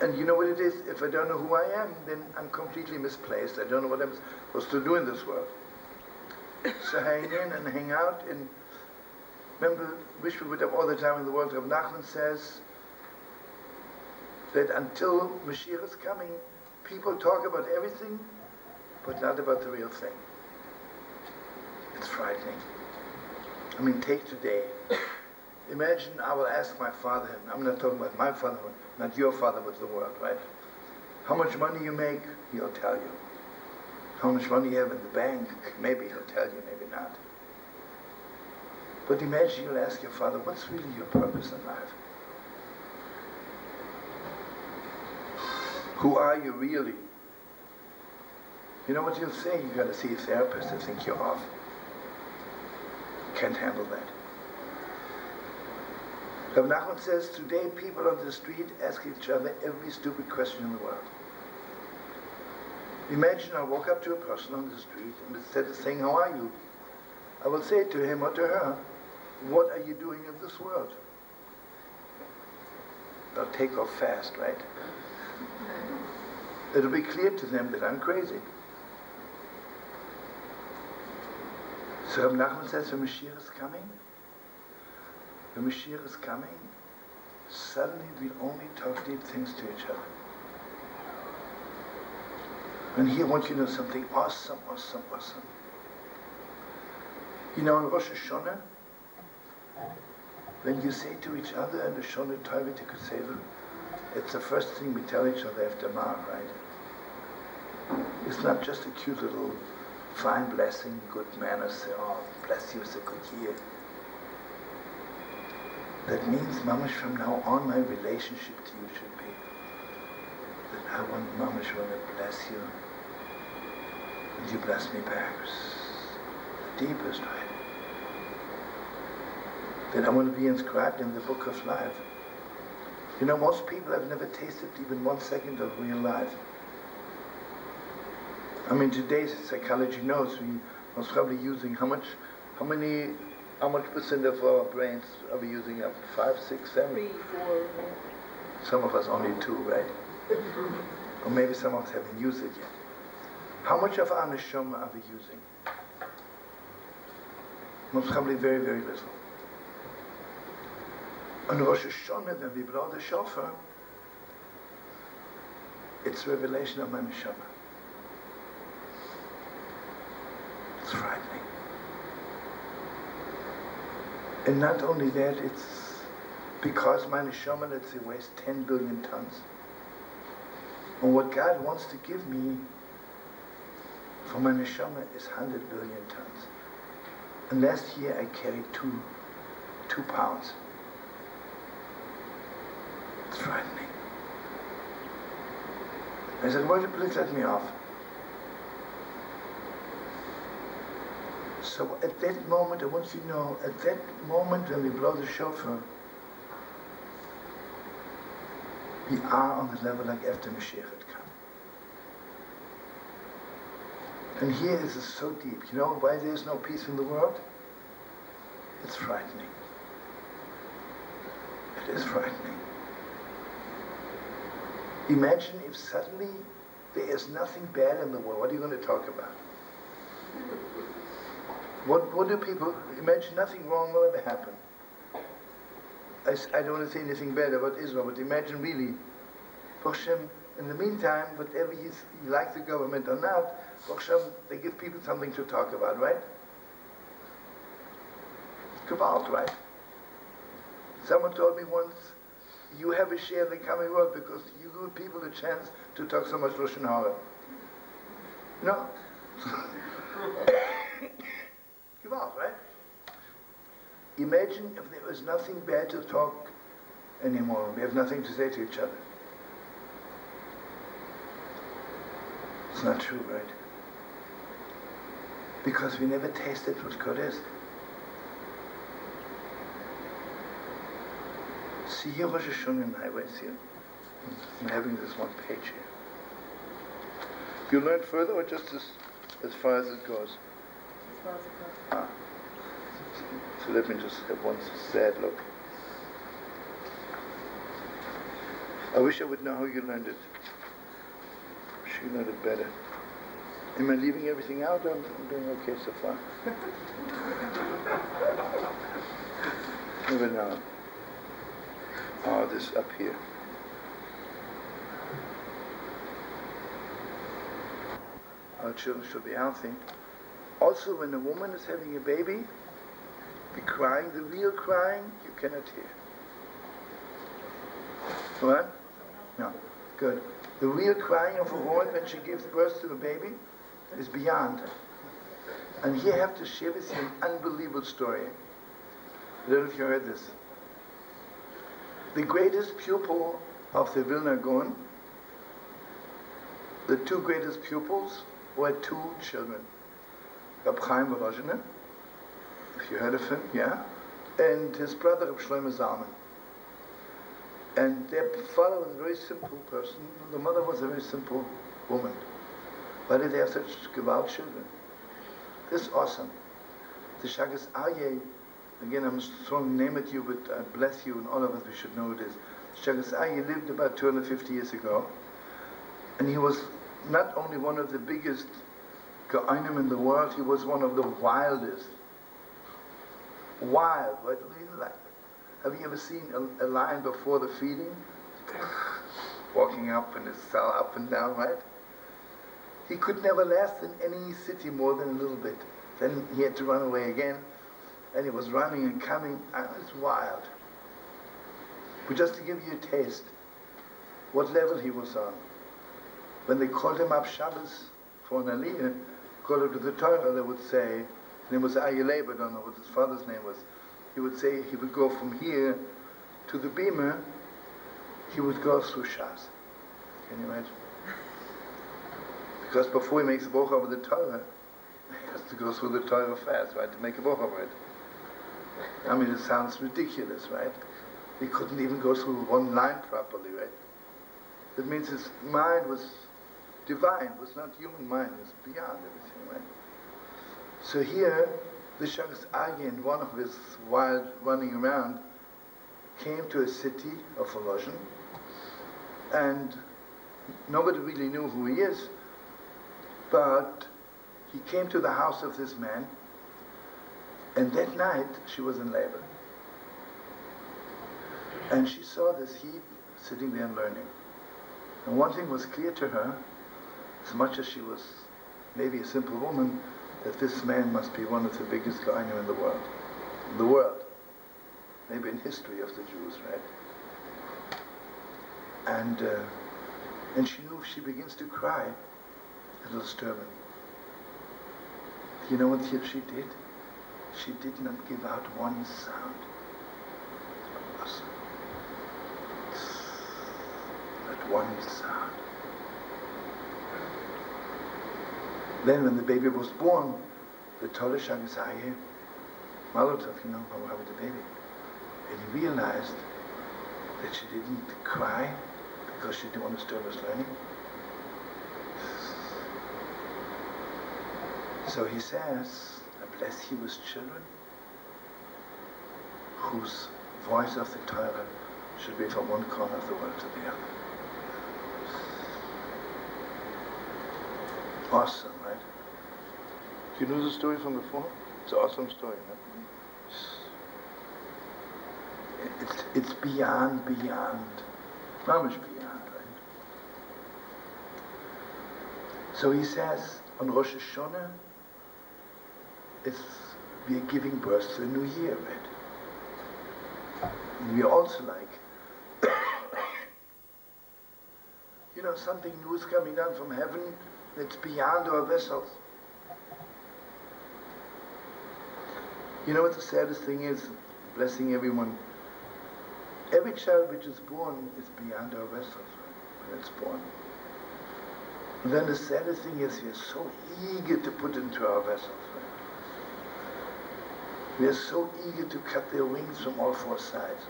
Speaker 2: And you know what it is? If I don't know who I am, then I'm completely misplaced. I don't know what I'm supposed to do in this world. So hang in and hang out. And remember, wish we would have all the time in the world. Rabbi Nachman says that until Mashiach is coming, people talk about everything, but not about the real thing. It's frightening. I mean, take today. Imagine I will ask my father, and I'm not talking about my father, not your father, but the world, right? How much money you make, he'll tell you. How much money you have in the bank, maybe he'll tell you, maybe not. But imagine you'll ask your father, what's really your purpose in life? Who are you really? You know what you'll say? You gotta see a therapist to think you're off. Can't handle that. Rabbi Nachman says, today people on the street ask each other every stupid question in the world. Imagine I walk up to a person on the street and instead of saying, how are you? I will say to him or to her, what are you doing in this world? They'll take off fast, right? It'll be clear to them that I'm crazy. So Rabbi Nachman says, when Mashiach is coming, when Mashiach is coming, suddenly we only talk deep things to each other. And here I want you to know something awesome, awesome, awesome. You know, in Rosh Hashanah, when you say to each other in the Shona Torah Tikkusever, it's the first thing we tell each other after Mar, right? It's not just a cute little fine blessing, good manners, say, oh, bless you, it's a good year. That means, Mamash, from now on, my relationship to you should be that I want, Mamash, want to bless you, and you bless me back. The deepest, right? That I want to be inscribed in the book of life. You know, most people have never tasted even 1 second of real life. I mean, today's psychology knows we most probably using how much percent of our brains are we using up? 5, 6, 7?
Speaker 1: 3, 4.
Speaker 2: Some of us only 2, right? Or maybe some of us haven't used it yet. How much of our neshama are we using? Most probably very, very little. On Rosh Hashanah, when we blow the shofar, it's revelation of my neshama. It's frightening. And not only that, it's because my neshama, let's say, weighs 10 billion tons. And what God wants to give me for my neshama is 100 billion tons. And last year I carried 2 pounds. It's frightening. I said, would you please let me off? So at that moment, I want you to know, at that moment when we blow the shofar, we are on the level like after Mashiach had come. And here this is so deep. You know why there's no peace in the world? It's frightening. It is frightening. Imagine if suddenly there is nothing bad in the world. What are you going to talk about? What do people, imagine nothing wrong will ever happen. I don't want to say anything bad about Israel, but imagine really, Hashem, in the meantime, whatever he likes the government or not, Hashem, they give people something to talk about, right? Gewalt, right? Someone told me once, you have a share in the coming world because you give people a chance to talk so much Lashon Hara. No. Gewalt, right? Imagine if there was nothing bad to talk anymore. We have nothing to say to each other. It's not true, right? Because we never tasted what good is. See here was a Shunim highways here. I'm having this one page here. You learn further or just as far as it goes?
Speaker 3: As far as it goes.
Speaker 2: Ah. So let me just have one sad look. I wish I would know how you learned it. I wish you learned it better. Am I leaving everything out? I'm doing okay so far. Never know. Oh, this up here. Our children should be healthy. Also, when a woman is having a baby, the crying, the real crying, you cannot hear. What? No. Good. The real crying of a woman when she gives birth to a baby is beyond. And here I have to share with you an unbelievable story. I don't know if you heard this. The greatest pupil of the Vilna Gaon, the two greatest pupils were two children. Rabbi Volozhiner, if you heard of him, yeah, and his brother Shlomo Zalman. And their father was a very simple person, and the mother was a very simple woman. Why did they have such gewalt children? This is awesome. The Shagas Aryeh, again I'm throwing a name at you, but I bless you, and all of us, we should know it is. Shagas Aryeh lived about 250 years ago, and he was not only one of the biggest Ge'onim in the world, he was one of the wildest. Wild, right? Have you ever seen a lion before the feeding? Walking up in his cell, up and down, right? He could never last in any city more than a little bit. Then he had to run away again, and he was running and coming, and it was wild. But just to give you a taste, what level he was on. When they called him up Shabbos for an aliyah, called him to the Torah, they would say, his name was Aryeh, but I don't know what his father's name was. He would say he would go from here to the Bima, he would go through Shas. Can you imagine? Because before he makes a bracha over the Torah, he has to go through the Torah fast, right, to make a bracha over it. I mean, it sounds ridiculous, right? He couldn't even go through one line properly, right? That means his mind was divine, was not human mind, it was beyond everything, right? So here, the Shagas Aryeh, in one of his wild running around, came to a city of Volozhin, and nobody really knew who he is, but he came to the house of this man, and that night she was in labor. And she saw this heap sitting there and learning. And one thing was clear to her, as much as she was maybe a simple woman, that this man must be one of the biggest Ge'onim in the world. In the world. Maybe in history of the Jews, right? And she knew if she begins to cry, it'll disturb him. You know what she did? She did not give out one sound. Not one sound. Then when the baby was born, the Torah Shagas Aryeh, Malotov, you know, how was the baby? And he realized that she didn't cry because she didn't want to disturb his learning. So he says, I bless you with children whose voice of the Torah should be from one corner of the world to the other. Awesome, right? Do you know the story from before? It's an awesome story, right? It's beyond, mamish beyond, right? So he says, on Rosh Hashanah, we are giving birth to a new year, right? And we are also like, something new is coming down from heaven that's beyond our vessels. You know what the saddest thing is? Blessing everyone. Every child which is born is beyond our vessels, right? When it's born. And then the saddest thing is we are so eager to put into our vessels, right? We are so eager to cut their wings from all four sides.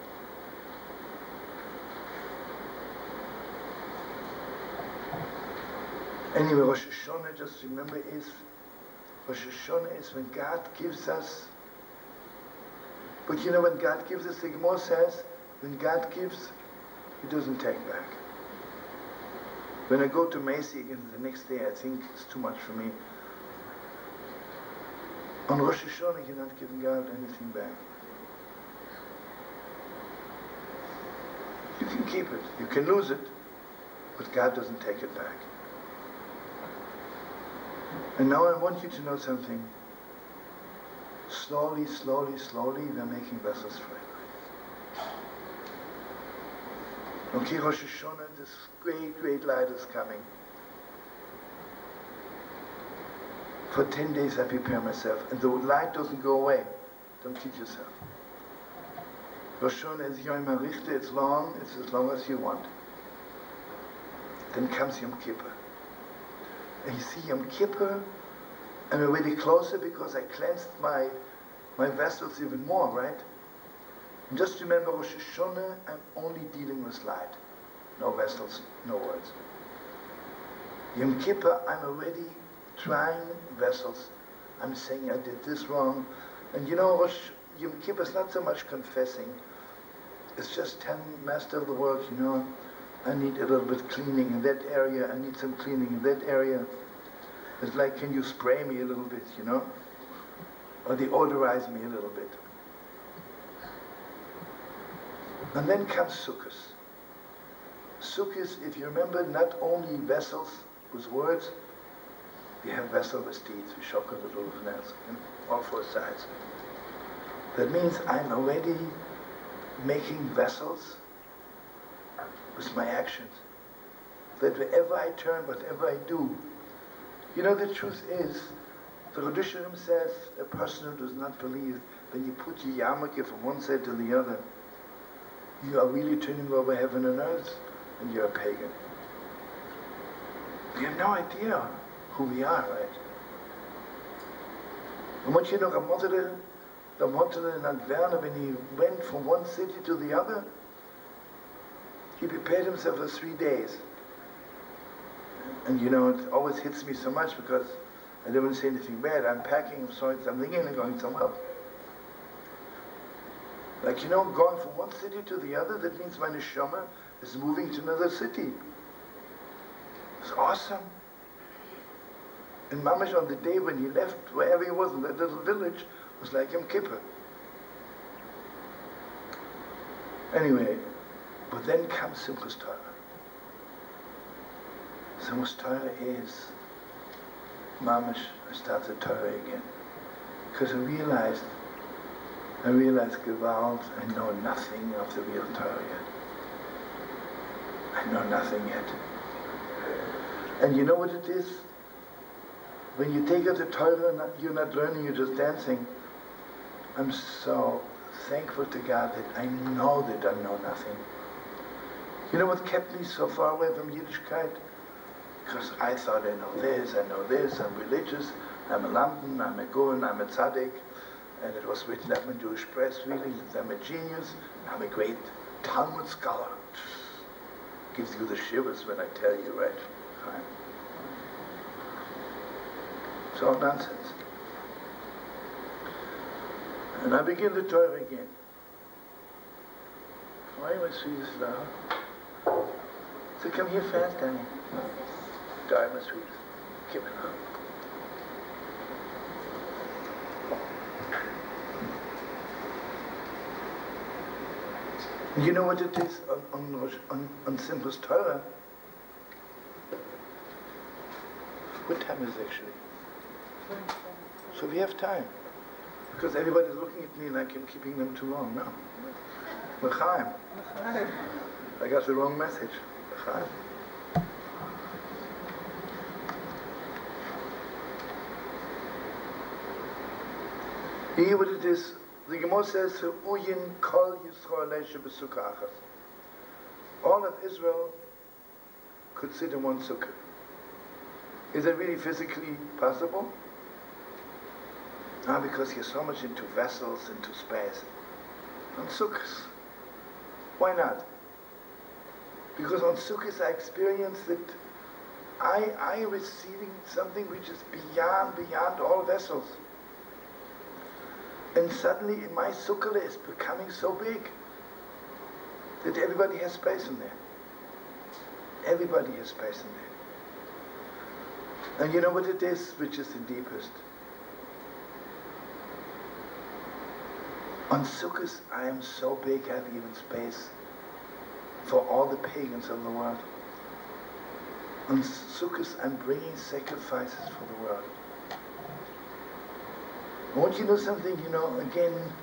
Speaker 2: Anyway, Rosh Hashanah, just remember, Rosh Hashanah is when God gives us. But when God gives us, the Gemara says, when God gives, He doesn't take back. When I go to Macy again the next day, I think it's too much for me. On Rosh Hashanah, you're not giving God anything back. You can keep it, you can lose it, but God doesn't take it back. And now I want you to know something. Slowly, we're making vessels for it. Okay, Rosh Hashanah, this great light is coming. For 10 days I prepare myself, and the light doesn't go away. Don't kid yourself. Rosh Hashanah is Yom HaRichte, it's as long as you want. Then comes Yom Kippur. And you see, Yom Kippur, I'm already closer because I cleansed my vessels even more, right? And just remember, Rosh Hashanah, I'm only dealing with light. No vessels, no words. Yom Kippur, I'm already trying vessels. I'm saying I did this wrong. And Yom Kippur is not so much confessing. It's just telling Master of the world, I need a little bit cleaning in that area. I need some cleaning in that area. It's like, can you spray me a little bit, Or deodorize me a little bit. And then comes Sukkot. Sukkot, if you remember, not only vessels with words, we have vessel with deeds, we shock the little nails, all four sides. That means I'm already making vessels with my actions. That wherever I turn, whatever I do, the truth is, the Rosh Hashanah says, a person who does not believe, when you put your yarmulke from one side to the other, you are really turning over heaven and earth, and you're a pagan. We have no idea who we are, right? And once the Mottele in Antwerpen, when he went from one city to the other, he prepared himself for 3 days. And it always hits me so much because I don't want to say anything bad. I'm packing, I'm sorry, I'm thinking and going somewhere. Like, going from one city to the other, that means my neshama is moving to another city. It's awesome. And Mamash, on the day when he left, wherever he was in that little village, was like Yom Kippur. Anyway, but then comes Simchas Torah. Simchas Torah is, Mamash, I start the Torah again. Because I realized, Gewalt, I know nothing of the real Torah yet. I know nothing yet. And you know what it is? When you take out the Torah, you're not learning, you're just dancing. I'm so thankful to God that I know nothing. You know what kept me so far away from Yiddishkeit? Because I thought I know this, I'm religious, I'm a Lampen, I'm a Goen, I'm a Tzaddik, and it was written up in Jewish press really that I'm a genius, I'm a great Talmud scholar. Gives you the shivers when I tell you, right? Fine. It's all nonsense. And I begin the Torah again. Why am I sweet as love? So come here fast, Danny. Die, my sweet. Come here. You know what it is on Simcha's Torah? What time is it actually? So we have time. Because everybody's looking at me like I'm keeping them too long. No. L'chaim. I got the wrong message. L'chaim. You hear what it is? The Gemara says, "Uyin kol Yisrael leisha b'sukkah achas." All of Israel could sit in one sukkah. Is that really physically possible? No, because you're so much into vessels, into space. On sukkahs. Why not? Because on sukkahs I experience that I am receiving something which is beyond all vessels. And suddenly my sukkah is becoming so big that everybody has space in there. Everybody has space in there. And you know what it is, which is the deepest? On sukkahs I am so big I have even space for all the pagans of the world. On sukkahs I'm bringing sacrifices for the world. I want you to know something, again,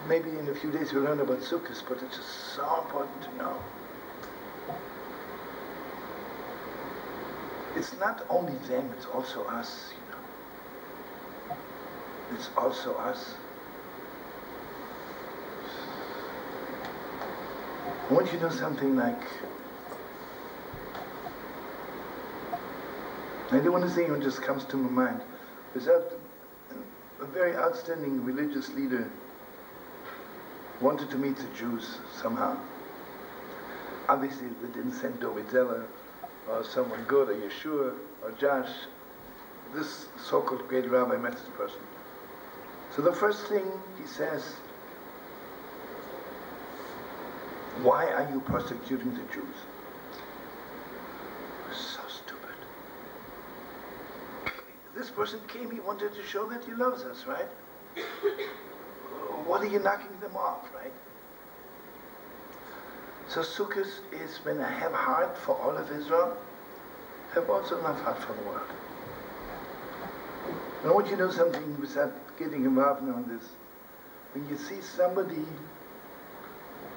Speaker 2: maybe in a few days we'll learn about sukkahs, but it's just so important to know. It's not only them, it's also us, It's also us. I want you to know something like, I don't want to say what just comes to my mind. A very outstanding religious leader wanted to meet the Jews somehow. Obviously they didn't send David Zeller or someone good, or Yeshua, or Josh. This so-called great rabbi met this person. So the first thing he says, "Why are you persecuting the Jews?" So stupid. This person came, he wanted to show that he loves us, right? What are you knocking them off, right? So Sukkot is when I have heart for all of Israel, have also enough heart for the world. And I want you to know something without getting involved now in this. When you see somebody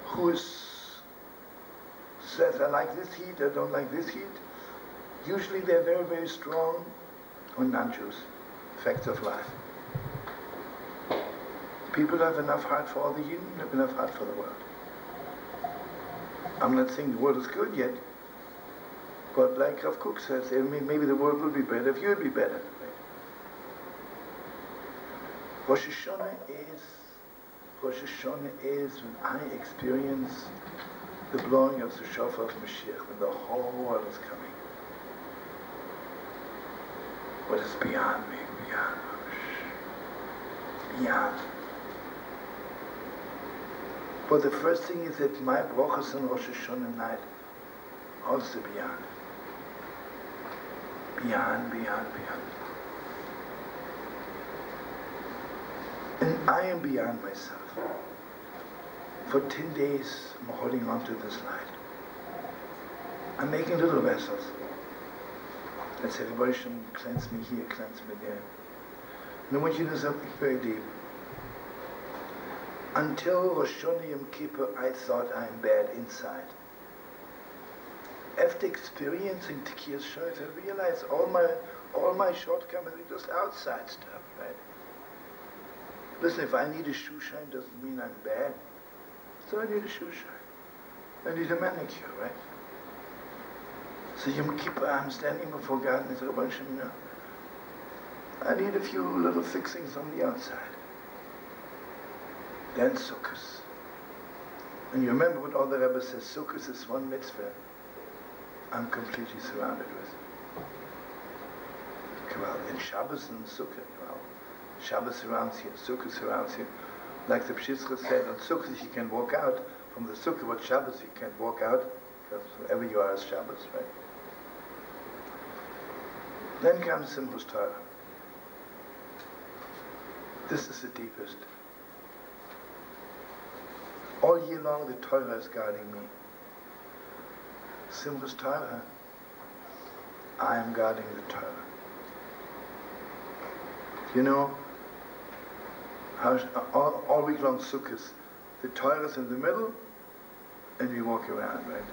Speaker 2: who says, "I like this heat, I don't like this heat," usually they're very, very strong on non-Jews, facts of life. People have enough heart for all the Yidden, have enough heart for the world. I'm not saying the world is good yet, but like Rav Kook says, maybe the world will be better if you would be better. Rosh Hashanah is when I experience the blowing of the shofar of Mashiach, when the whole world is coming. What is beyond me, beyond. But the first thing is that my brachas on Rosh Hashanah night also beyond. Beyond. And I am beyond myself. For 10 days I'm holding on to this light. I'm making little vessels. Let's everybody should cleanse me here, cleanse me there. And I want you to know something very deep. Until Rosh Hashanah Yom Kippur, I thought I'm bad inside. After experiencing Tekiyas Shoyt, I realized all my shortcomings are just outside stuff, right? Listen, if I need a shoe shine, doesn't mean I'm bad. So I need a shoe shine. I need a manicure, right? So Yom Kippur, I'm standing before God and I say, "Rabbi Shemina, I need a few little fixings on the outside." Then Sukkot. And you remember what all the Rebbe says, Sukkot is one mitzvah I'm completely surrounded with. well, in Shabbos and Sukkot, well, Shabbos surrounds you, Sukkot surrounds you. Like the Pshizra said, on Sukkot you can walk out from the Sukkot, but Shabbos you can't walk out, because wherever you are is Shabbos, right? Then comes Simchas Torah. This is the deepest. All year long the Torah is guarding me. Simchas Torah, I am guarding the Torah. You know, how all week long Sukkot, the Torah is in the middle, and we walk around, right?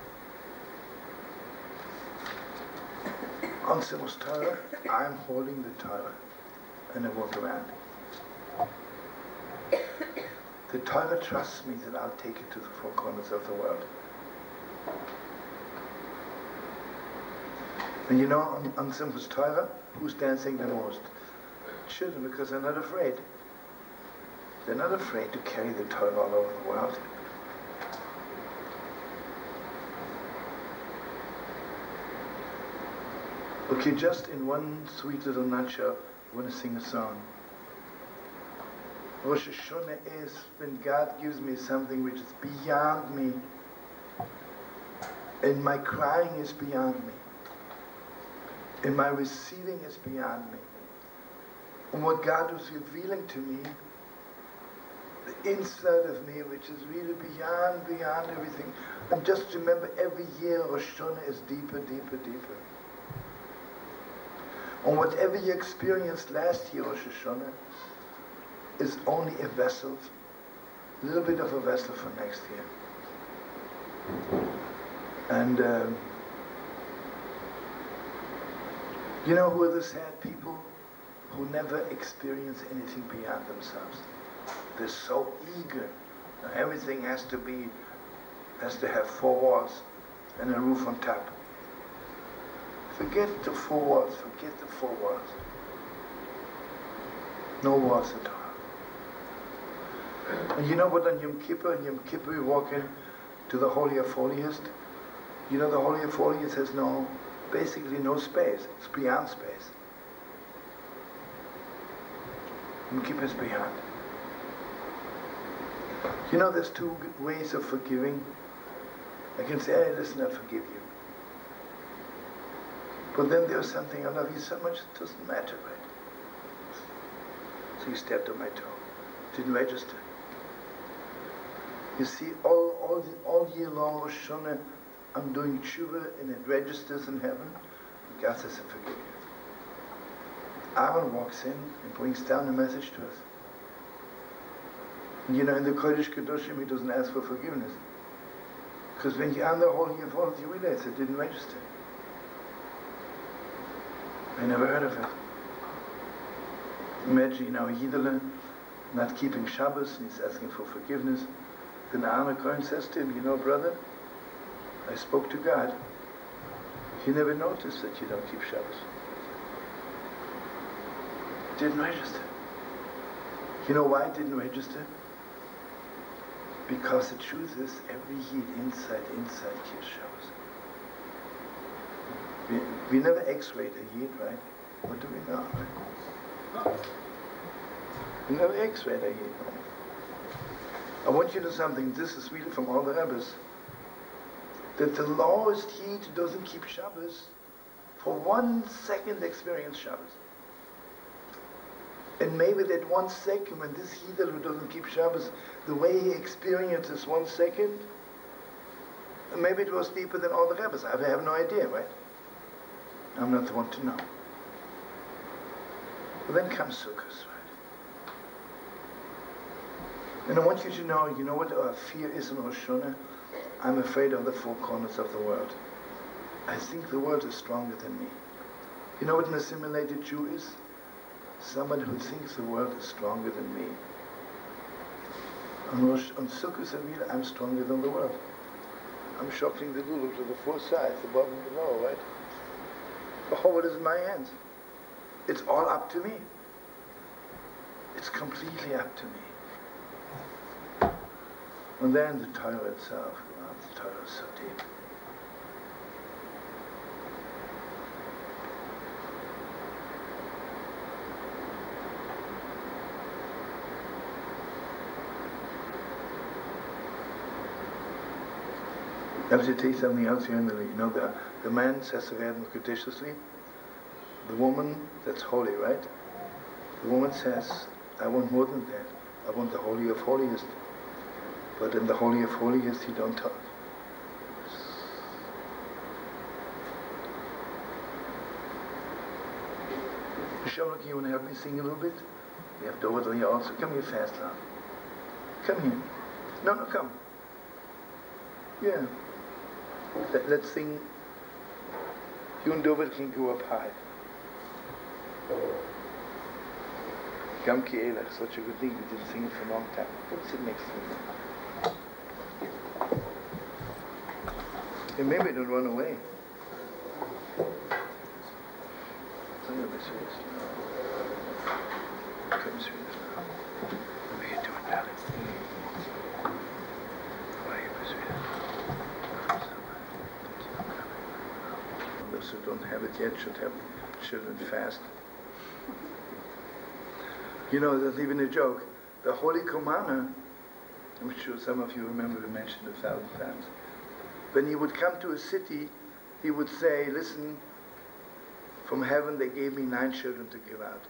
Speaker 2: On Simchas Torah, I'm holding the Torah, and I walk around. The Torah trusts me that I'll take it to the four corners of the world. And you know, on Simchas Torah, who's dancing the most? Children, because they're not afraid. They're not afraid to carry the Torah all over the world. Okay, just in one sweet little nutshell, I want to sing a song. Rosh Hashanah is when God gives me something which is beyond me, and my crying is beyond me, and my receiving is beyond me. And what God was revealing to me, the inside of me, which is really beyond everything. And just remember, every year Rosh Hashanah is deeper, deeper, deeper. And whatever you experienced last year, Rosh Hashanah, is only a vessel, a little bit of a vessel for next year. And you know who are the sad people? Who never experience anything beyond themselves. They're so eager. Now, everything has to have four walls and a roof on top. Forget the four walls, forget the four walls. No walls at all. And you know what, on Yom Kippur we walk in to the Holy of Holiest. You know the Holy of Holiest has basically no space. It's beyond space. Yom Kippur is beyond. You know there's two ways of forgiving. I can say, hey, listen, I forgive you. But then there's something, I love you so much, it doesn't matter, right? So you stepped on my toe. Didn't register. You see, all year long, Rosh Hashanah, I'm doing tshuva and it registers in heaven. And God says, I forgive you. Aaron walks in and brings down a message to us. And you know, in the Kodesh Kedoshim, he doesn't ask for forgiveness. Because when you're on the Holy of Holies, you realize it didn't register. I never heard of it. Imagine, you know, Yidele not keeping Shabbos, and he's asking for forgiveness. Then Aaron Cohen says to him, you know, brother, I spoke to God. He never noticed that you don't keep Shabbos. It didn't register. You know why it didn't register? Because the truth is, every Yid inside keeps Shabbos. We never x-rayed a Yid, right? What do we know, right? We never x-rayed a Yid, right? I want you to know something, this is really from all the Rabbis, that the lowest Yid doesn't keep Shabbos for 1 second experience Shabbos. And maybe that 1 second, when this Yid who doesn't keep Shabbos, the way he experiences 1 second, maybe it was deeper than all the Rabbis. I have no idea, right? I'm not the one to know. But then comes Sukkot, right? And I want you to know, you know what our fear is in Rosh Hashanah? I'm afraid of the four corners of the world. I think the world is stronger than me. You know what an assimilated Jew is? Someone who thinks the world is stronger than me. On Sukkot, I'm stronger than the world. I'm shocking the lulav to the four sides, above and below, right? Oh, what is in my hands? It's all up to me. It's completely up to me. And then the Torah itself, the Torah is so deep. I have to tell you something else here in the the man says the Rebbe judiciously. The woman, that's holy, right? The woman says, I want more than that. I want the Holy of Holiest. But in the Holy of Holiest, you don't talk. Shlomo, you want to help me sing a little bit? We have Dovid here also. Come here fast, love. Come here. No, come. Yeah. Let's sing. You and Dovid can go up high. Gam Ki Elech, such a good thing. We didn't sing it for a long time. Come sit next to me. And maybe don't run away. Come, sweetie. What are you doing, darling? How are you, sweetie? Those who don't have it yet should have children fast. You know, there's even a joke. The Holy Commander, I'm sure some of you remember we mentioned it 1,000 times. When he would come to a city, he would say, listen, from heaven they gave me 9 children to give out.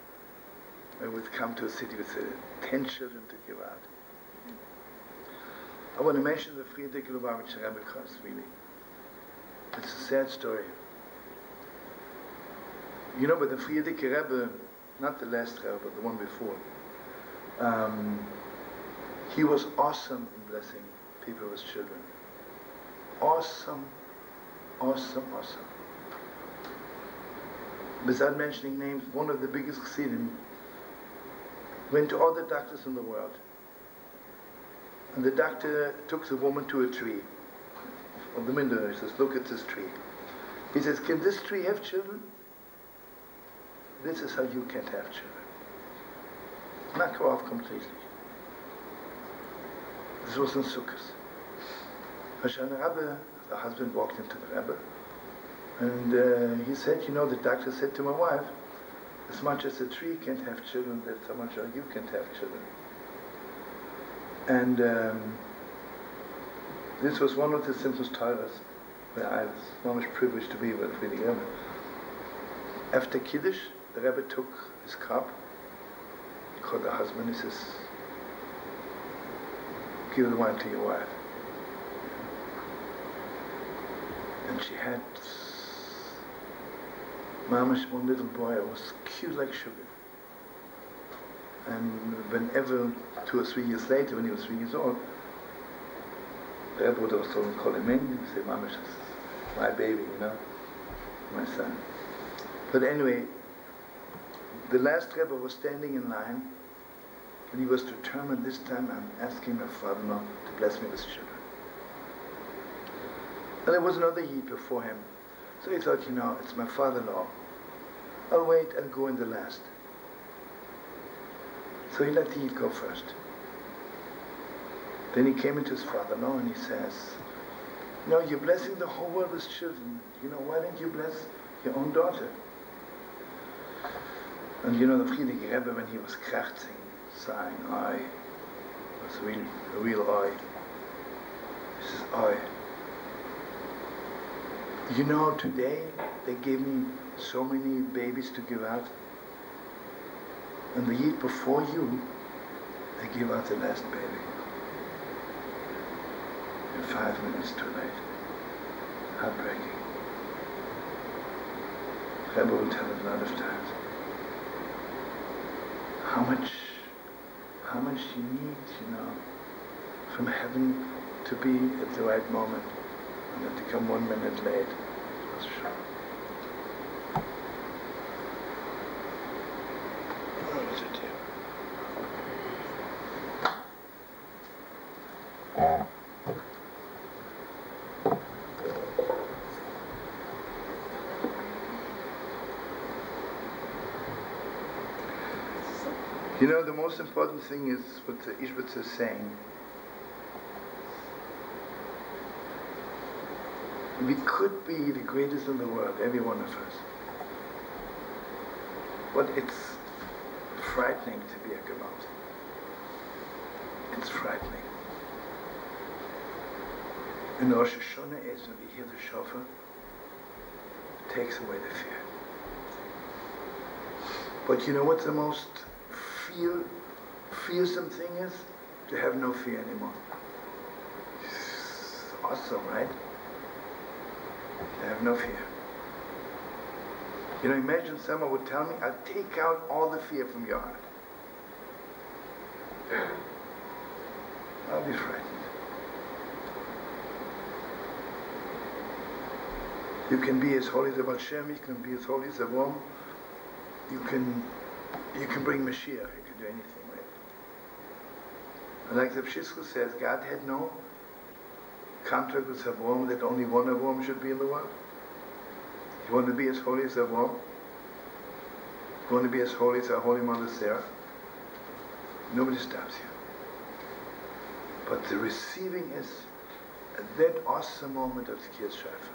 Speaker 2: When we would come to a city with 10 children to give out. I want to mention the Friedrich Lubavitch Rebbe cause, really. It's a sad story. You know, but the Friedrich Rebbe, not the last Rebbe, but the one before, he was awesome in blessing people with children. Awesome, awesome, awesome. Without mentioning names, one of the biggest chassidim went to all the doctors in the world. And the doctor took the woman to a tree. On the window, he says, look at this tree. He says, can this tree have children? This is how you can't have children. Knock her off completely. This was in Sukkot. Hashanah Rabbi, the husband walked into the Rebbe, and he said, you know, the doctor said to my wife, as much as a tree can't have children, that's how much you can't have children. And this was one of the simplest Torahs where I was almost privileged to be with the Rebbe. After Kiddush, the Rebbe took his cup, he called the husband, he says, give the wine to your wife. And she had mamash, one little boy, it was cute like sugar. And whenever, 2 or 3 years later, when he was 3 years old, the Rebbe would also call him in and say, mamash, this is my baby, you know, my son. But anyway, the last Rebbe was standing in line, and he was determined, this time I'm asking my father-in-law to bless me with children. And there was another Yid before him. So he thought, you know, it's my father-in-law. I'll wait and go in the last. So he let the Yid go first. Then he came into his father-in-law and he says, you know, you're blessing the whole world with children. You know, why don't you bless your own daughter? And you know, the Friedrich Rebbe, when he was krachzing, sighing, I, was really a real I. He says, I. You know, today they gave me so many babies to give out. And the year before you, they gave out the last baby. And 5 minutes too late. Heartbreaking. Rebbe will tell it a lot of times. How much you need, you know, from heaven to be at the right moment. And then to come 1 minute late, that's sure. What is it here? You know, the most important thing is what the Ishbitz is saying. We could be the greatest in the world, every one of us. But it's frightening to be a Gemalt. It's frightening. In Rosh Hashanah is when we hear the shofar, it takes away the fear. But you know what the most fearsome thing is? To have no fear anymore. It's awesome, right? To have no fear. You know, imagine someone would tell me, I'll take out all the fear from your heart. I'll be frightened. You can be as holy as Baal Shem, you can be as holy as Avram, you can bring Mashiach, you can do anything with it. And like the Pshishku says, God had no contract with Avram that only one Avram should be in the world. You want to be as holy as Avram? You want to be as holy as our holy mother Sarah? Nobody stops you. But the receiving is that awesome moment of the Kriyas Shofar.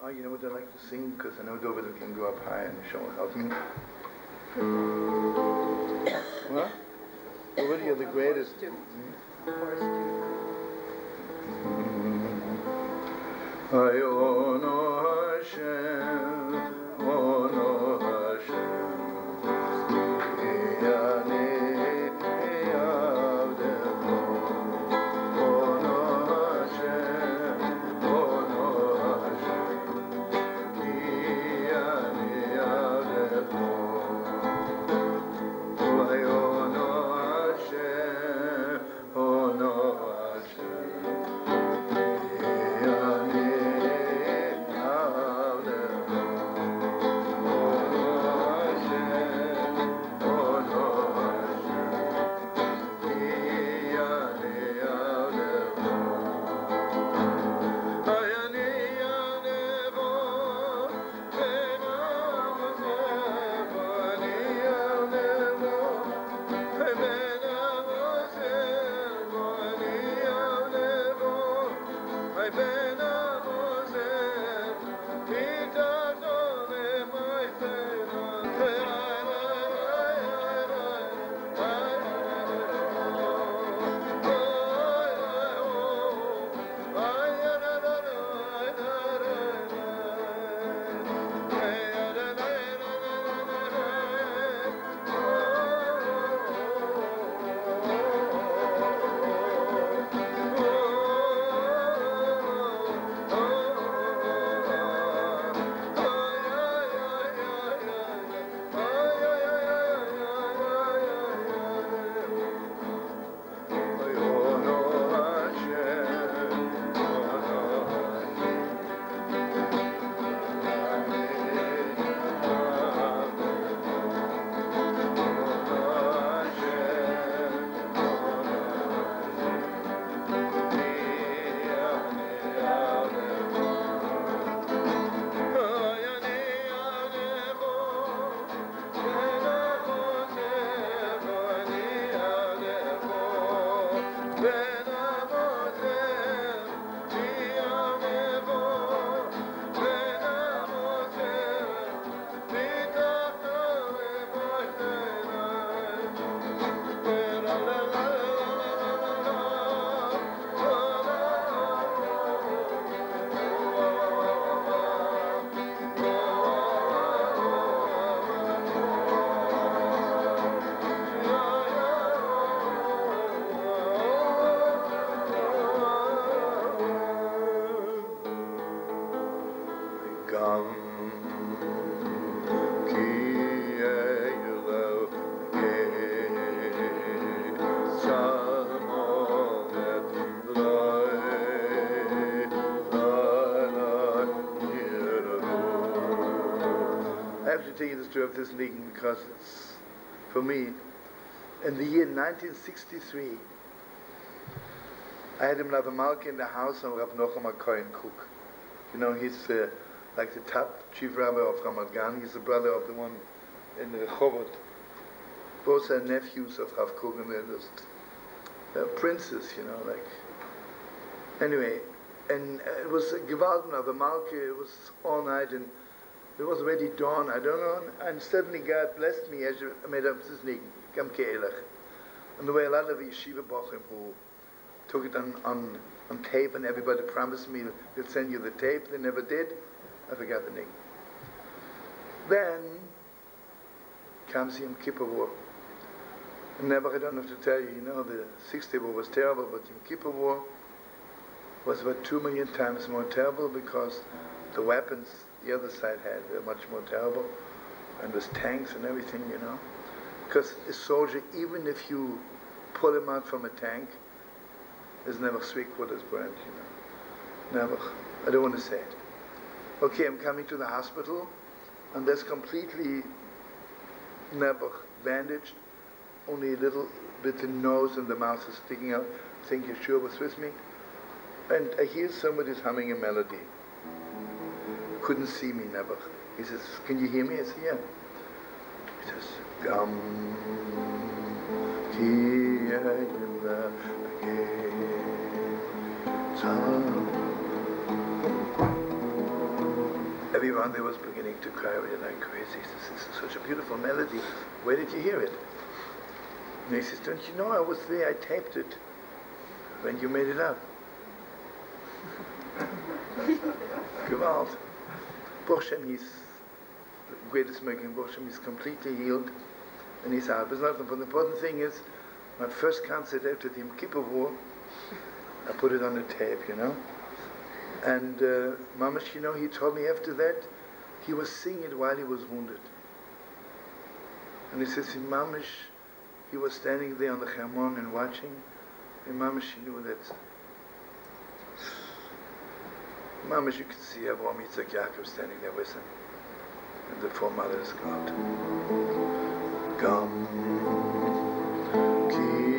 Speaker 2: Oh, you know what I like to sing? Because I know David can go up high and Shlomo help me. What? David, you're the greatest. Ono Hashem, Ono Hashem, Yane Yavdemo, Ono Hashem, Ono Hashem, Yane Yavdemo, Ono Hashem, Ono Hashem. I have to tell you the story of this leaking because it's, for me, in the year 1963, I had him Rabbi Malka in the house of Rabbi Nochem HaKohen Cook. You know, he's like the top chief rabbi of Ramat Gan. He's the brother of the one in the Rehovot. Both are nephews of Rav Cook, and they're just princes, you know, like. Anyway, and it was Gewalt Rabbi Malka. It was all night, and It was already dawn, I don't know, and suddenly God blessed me as you made up this name, Gam Ke'elach. And there were a lot of yeshiva bochim who took it on tape, and everybody promised me they'd send you the tape. They never did. I forgot the name. Then comes Yom Kippur War. Never, I don't have to tell you, you know, the 6th Day War was terrible, but Yom Kippur War was about 2 million times more terrible because the weapons the other side had were much more terrible, and with tanks and everything, you know. Because a soldier, even if you pull him out from a tank, there's never 3/4 burned, you know. Never. I don't want to say it. Okay, I'm coming to the hospital, and there's completely never bandaged, only a little bit the nose and the mouth is sticking out. I think Yeshua was with me. And I hear somebody's humming a melody. Couldn't see me, never. He says, "Can you hear me?" I said, "Yeah." He says, "Gam ki ayla Everyone there was beginning to cry like crazy. He says, "This is such a beautiful melody. Where did you hear it?" And he says, "Don't you know I was there? I taped it when you made it up." Gewalt. Baruch Hashem, he's the greatest American. Baruch Hashem, he's completely healed, and he's out. But the important thing is, my first concert after the Yom Kippur War, I put it on the tape, you know. And Mamash, you know, he told me after that, he was singing it while he was wounded. And he says, in Mamash, he was standing there on the Hermon and watching, and Mamash, he knew that. Mamash, you can see Avraham Yitzhak Yaakov standing there with him, and the four mothers go out. Gam ki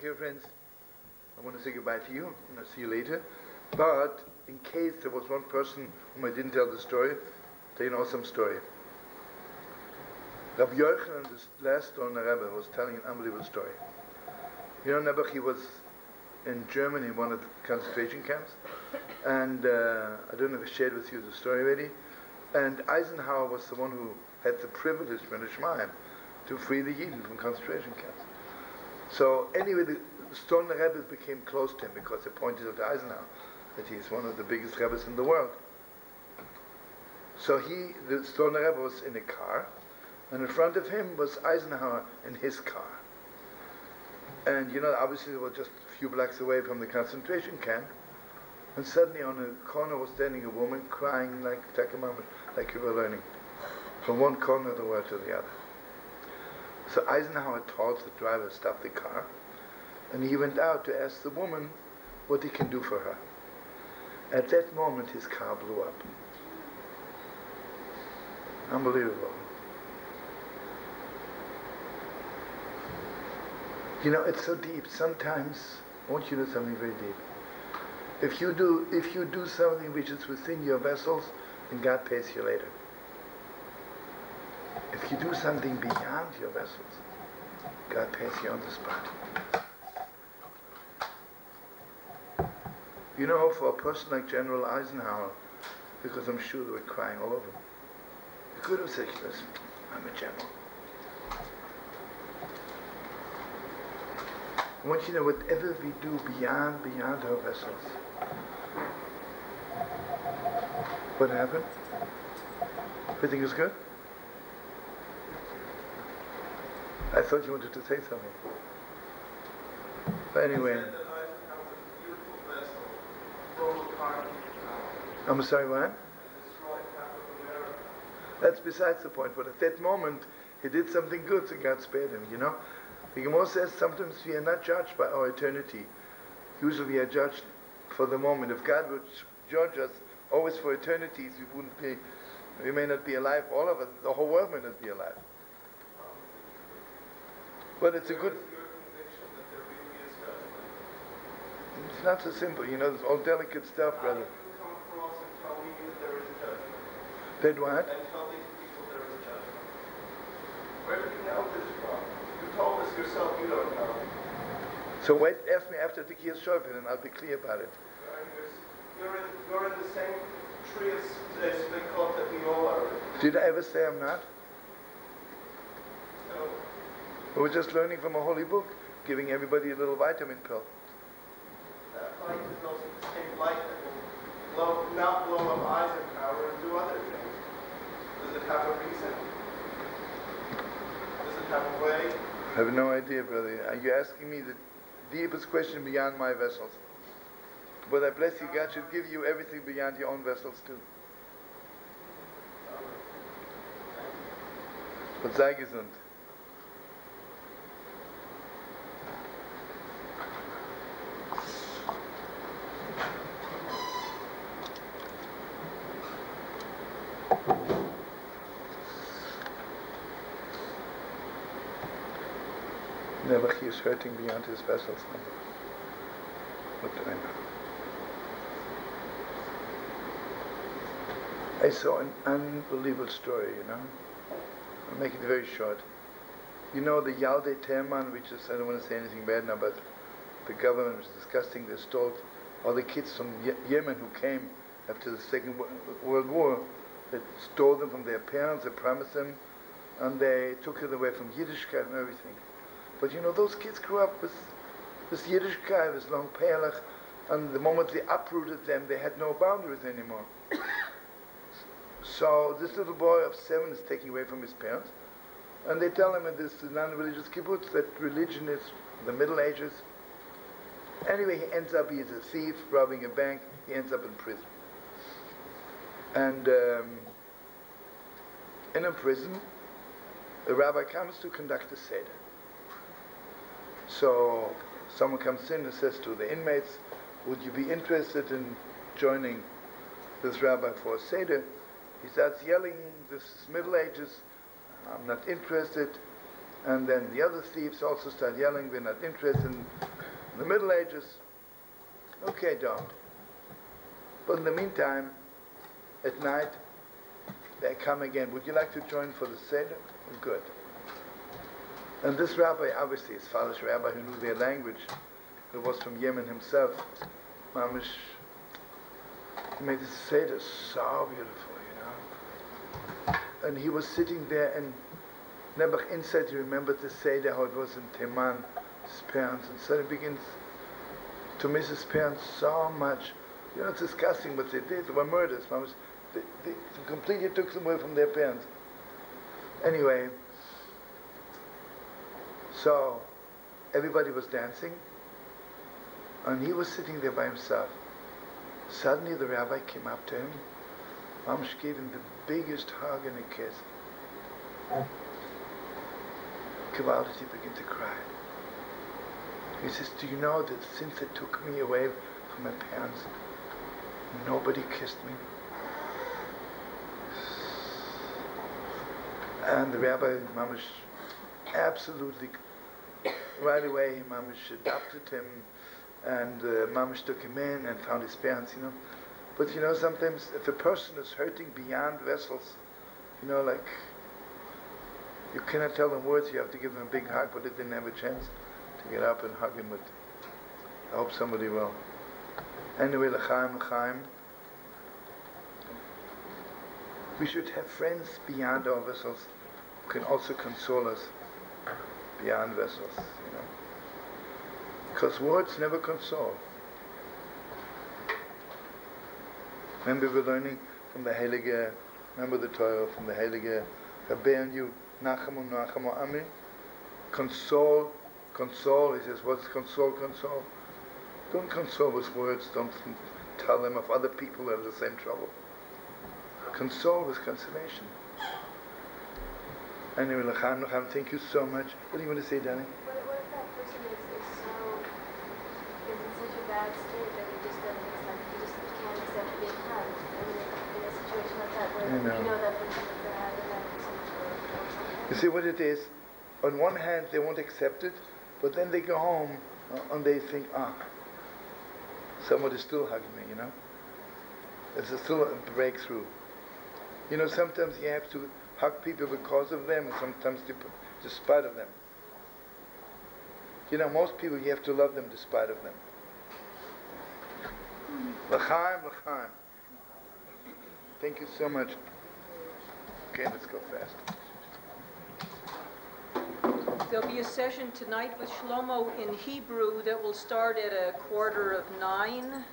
Speaker 2: okay, friends, I want to say goodbye to you, and I'll see you later. But in case there was one person whom I didn't tell the story, tell you an awesome story. Rabbi Yochanan, this last Stolner Rebbe, was telling an unbelievable story. You know, Nebuch, he was in Germany in one of the concentration camps, and I don't know if I shared with you the story already, and Eisenhower was the one who had the privilege from the Shemaim to free the Yidden from concentration camps. So anyway, the Stolner Rebbe became close to him because they pointed out to Eisenhower that he's one of the biggest Rebbes in the world. So the Stolner Rebbe was in a car, and in front of him was Eisenhower in his car. And you know, obviously they were just a few blocks away from the concentration camp, and suddenly on a corner was standing a woman crying like, take a moment, like you were learning, from one corner of the world to the other. So Eisenhower told the driver to stop the car, and he went out to ask the woman what he can do for her. At that moment his car blew up. Unbelievable. You know, it's so deep. Sometimes I want you to do something very deep. If you do something which is within your vessels, then God pays you later. If you do something beyond your vessels, God pays you on the spot. You know, for a person like General Eisenhower, because I'm sure they were crying all over him, he could have said, listen, I'm a general. I want you to know, whatever we do beyond our vessels. What happened? Everything is good? I thought you wanted to say something. But anyway. I'm sorry, what? That's besides the point. But at that moment, he did something good, so God spared him, you know? The Gemara says sometimes we are not judged by our eternity. Usually we are judged for the moment. If God would judge us always for eternities, we may not be alive, all of us, the whole world may not be alive. But it's a good... It's not so simple, you know, it's all delicate stuff, brother. That what?
Speaker 5: And tell these people there is judgment. Where did you know this from? You told us yourself you don't know.
Speaker 2: So wait, ask me after the Kiyas Shofet and I'll be clear about it.
Speaker 5: You're in the same tree of Slickot that we all are in.
Speaker 2: Did I ever say I'm not?
Speaker 5: No.
Speaker 2: We were just learning from a holy book, giving everybody a little vitamin pill.
Speaker 5: That light is also the same light that will not blow up Eisenhower and do other things. Does it have a reason? Does it have a way?
Speaker 2: I have no idea, brother. Are you asking me the deepest question beyond my vessels? But I bless you, God should give you everything beyond your own vessels too. But sei gesund. Never he is hurting beyond his vessels. What do I know? I saw an unbelievable story, you know. I'll make it very short. You know the Yalde Terman, which is, I don't want to say anything bad now, but the government was discussing, they stole all the kids from Yemen who came after the Second World War. They stole them from their parents, they promised them, and they took it away from Yiddishkeit and everything. But you know, those kids grew up with this Yiddishkeit, this long Pelach, and the moment they uprooted them, they had no boundaries anymore. So this little boy of 7 is taken away from his parents, and they tell him in this non-religious kibbutz that religion is the Middle Ages. Anyway, he ends up, he's a thief, robbing a bank, he ends up in prison. And in a prison, the rabbi comes to conduct a seder. So someone comes in and says to the inmates, would you be interested in joining this rabbi for a seder? He starts yelling, this is Middle Ages, I'm not interested. And then the other thieves also start yelling, we're not interested in the Middle Ages. Okay, don't. But in the meantime, at night, they come again. Would you like to join for the Seder? Good. And this rabbi, obviously, his father's rabbi who knew their language, who was from Yemen himself, Mamish, he made the Seder so beautiful, you know. And he was sitting there, and Nebuch inside, he remembered the Seder, how it was in Teman, his parents, and so he begins to miss his parents so much. You know, it's disgusting what they did. They were murders. They completely took them away from their parents. Anyway, so everybody was dancing, and he was sitting there by himself. Suddenly the rabbi came up to him. Mamish gave him the biggest hug and a kiss. Gewaltig, he began to cry. He says, do you know that since they took me away from my parents, nobody kissed me? And the rabbi, Mamish, absolutely, right away, Mamish adopted him, and Mamish took him in and found his parents, you know. But you know, sometimes if a person is hurting beyond vessels, you know, like, you cannot tell them words, you have to give them a big hug, but they didn't have a chance to get up and hug him. But I hope somebody will. Anyway, l'chaim, l'chaim. We should have friends beyond our vessels who can also console us beyond vessels, you know. Because words never console. Remember we're learning from the Heilige, remember the Torah from the Heilige Rabbi and you, Nachamu, Nachamu, Ami. Console, console. He says, what's console, console? Don't console with words, don't tell them of other people who have the same trouble. Console with consolation. Anyway, L'chaim, L'chaim, thank you so much. What do you want to say, Danny?
Speaker 3: What if that person is in such a bad state that he just doesn't accept, he just can't accept being hugged? I mean, in a situation like that, where you know that person is bad and that person.
Speaker 2: You see what it is? On one hand, they won't accept it, but then they go home and they think, somebody still hugging me, you know? It's still a breakthrough. You know, sometimes you have to hug people because of them, and sometimes despite of them. You know, most people you have to love them despite of them. L'chaim, l'chaim. Thank you so much. Okay, let's go fast.
Speaker 1: There'll be a session tonight with Shlomo in Hebrew that will start at 9:15.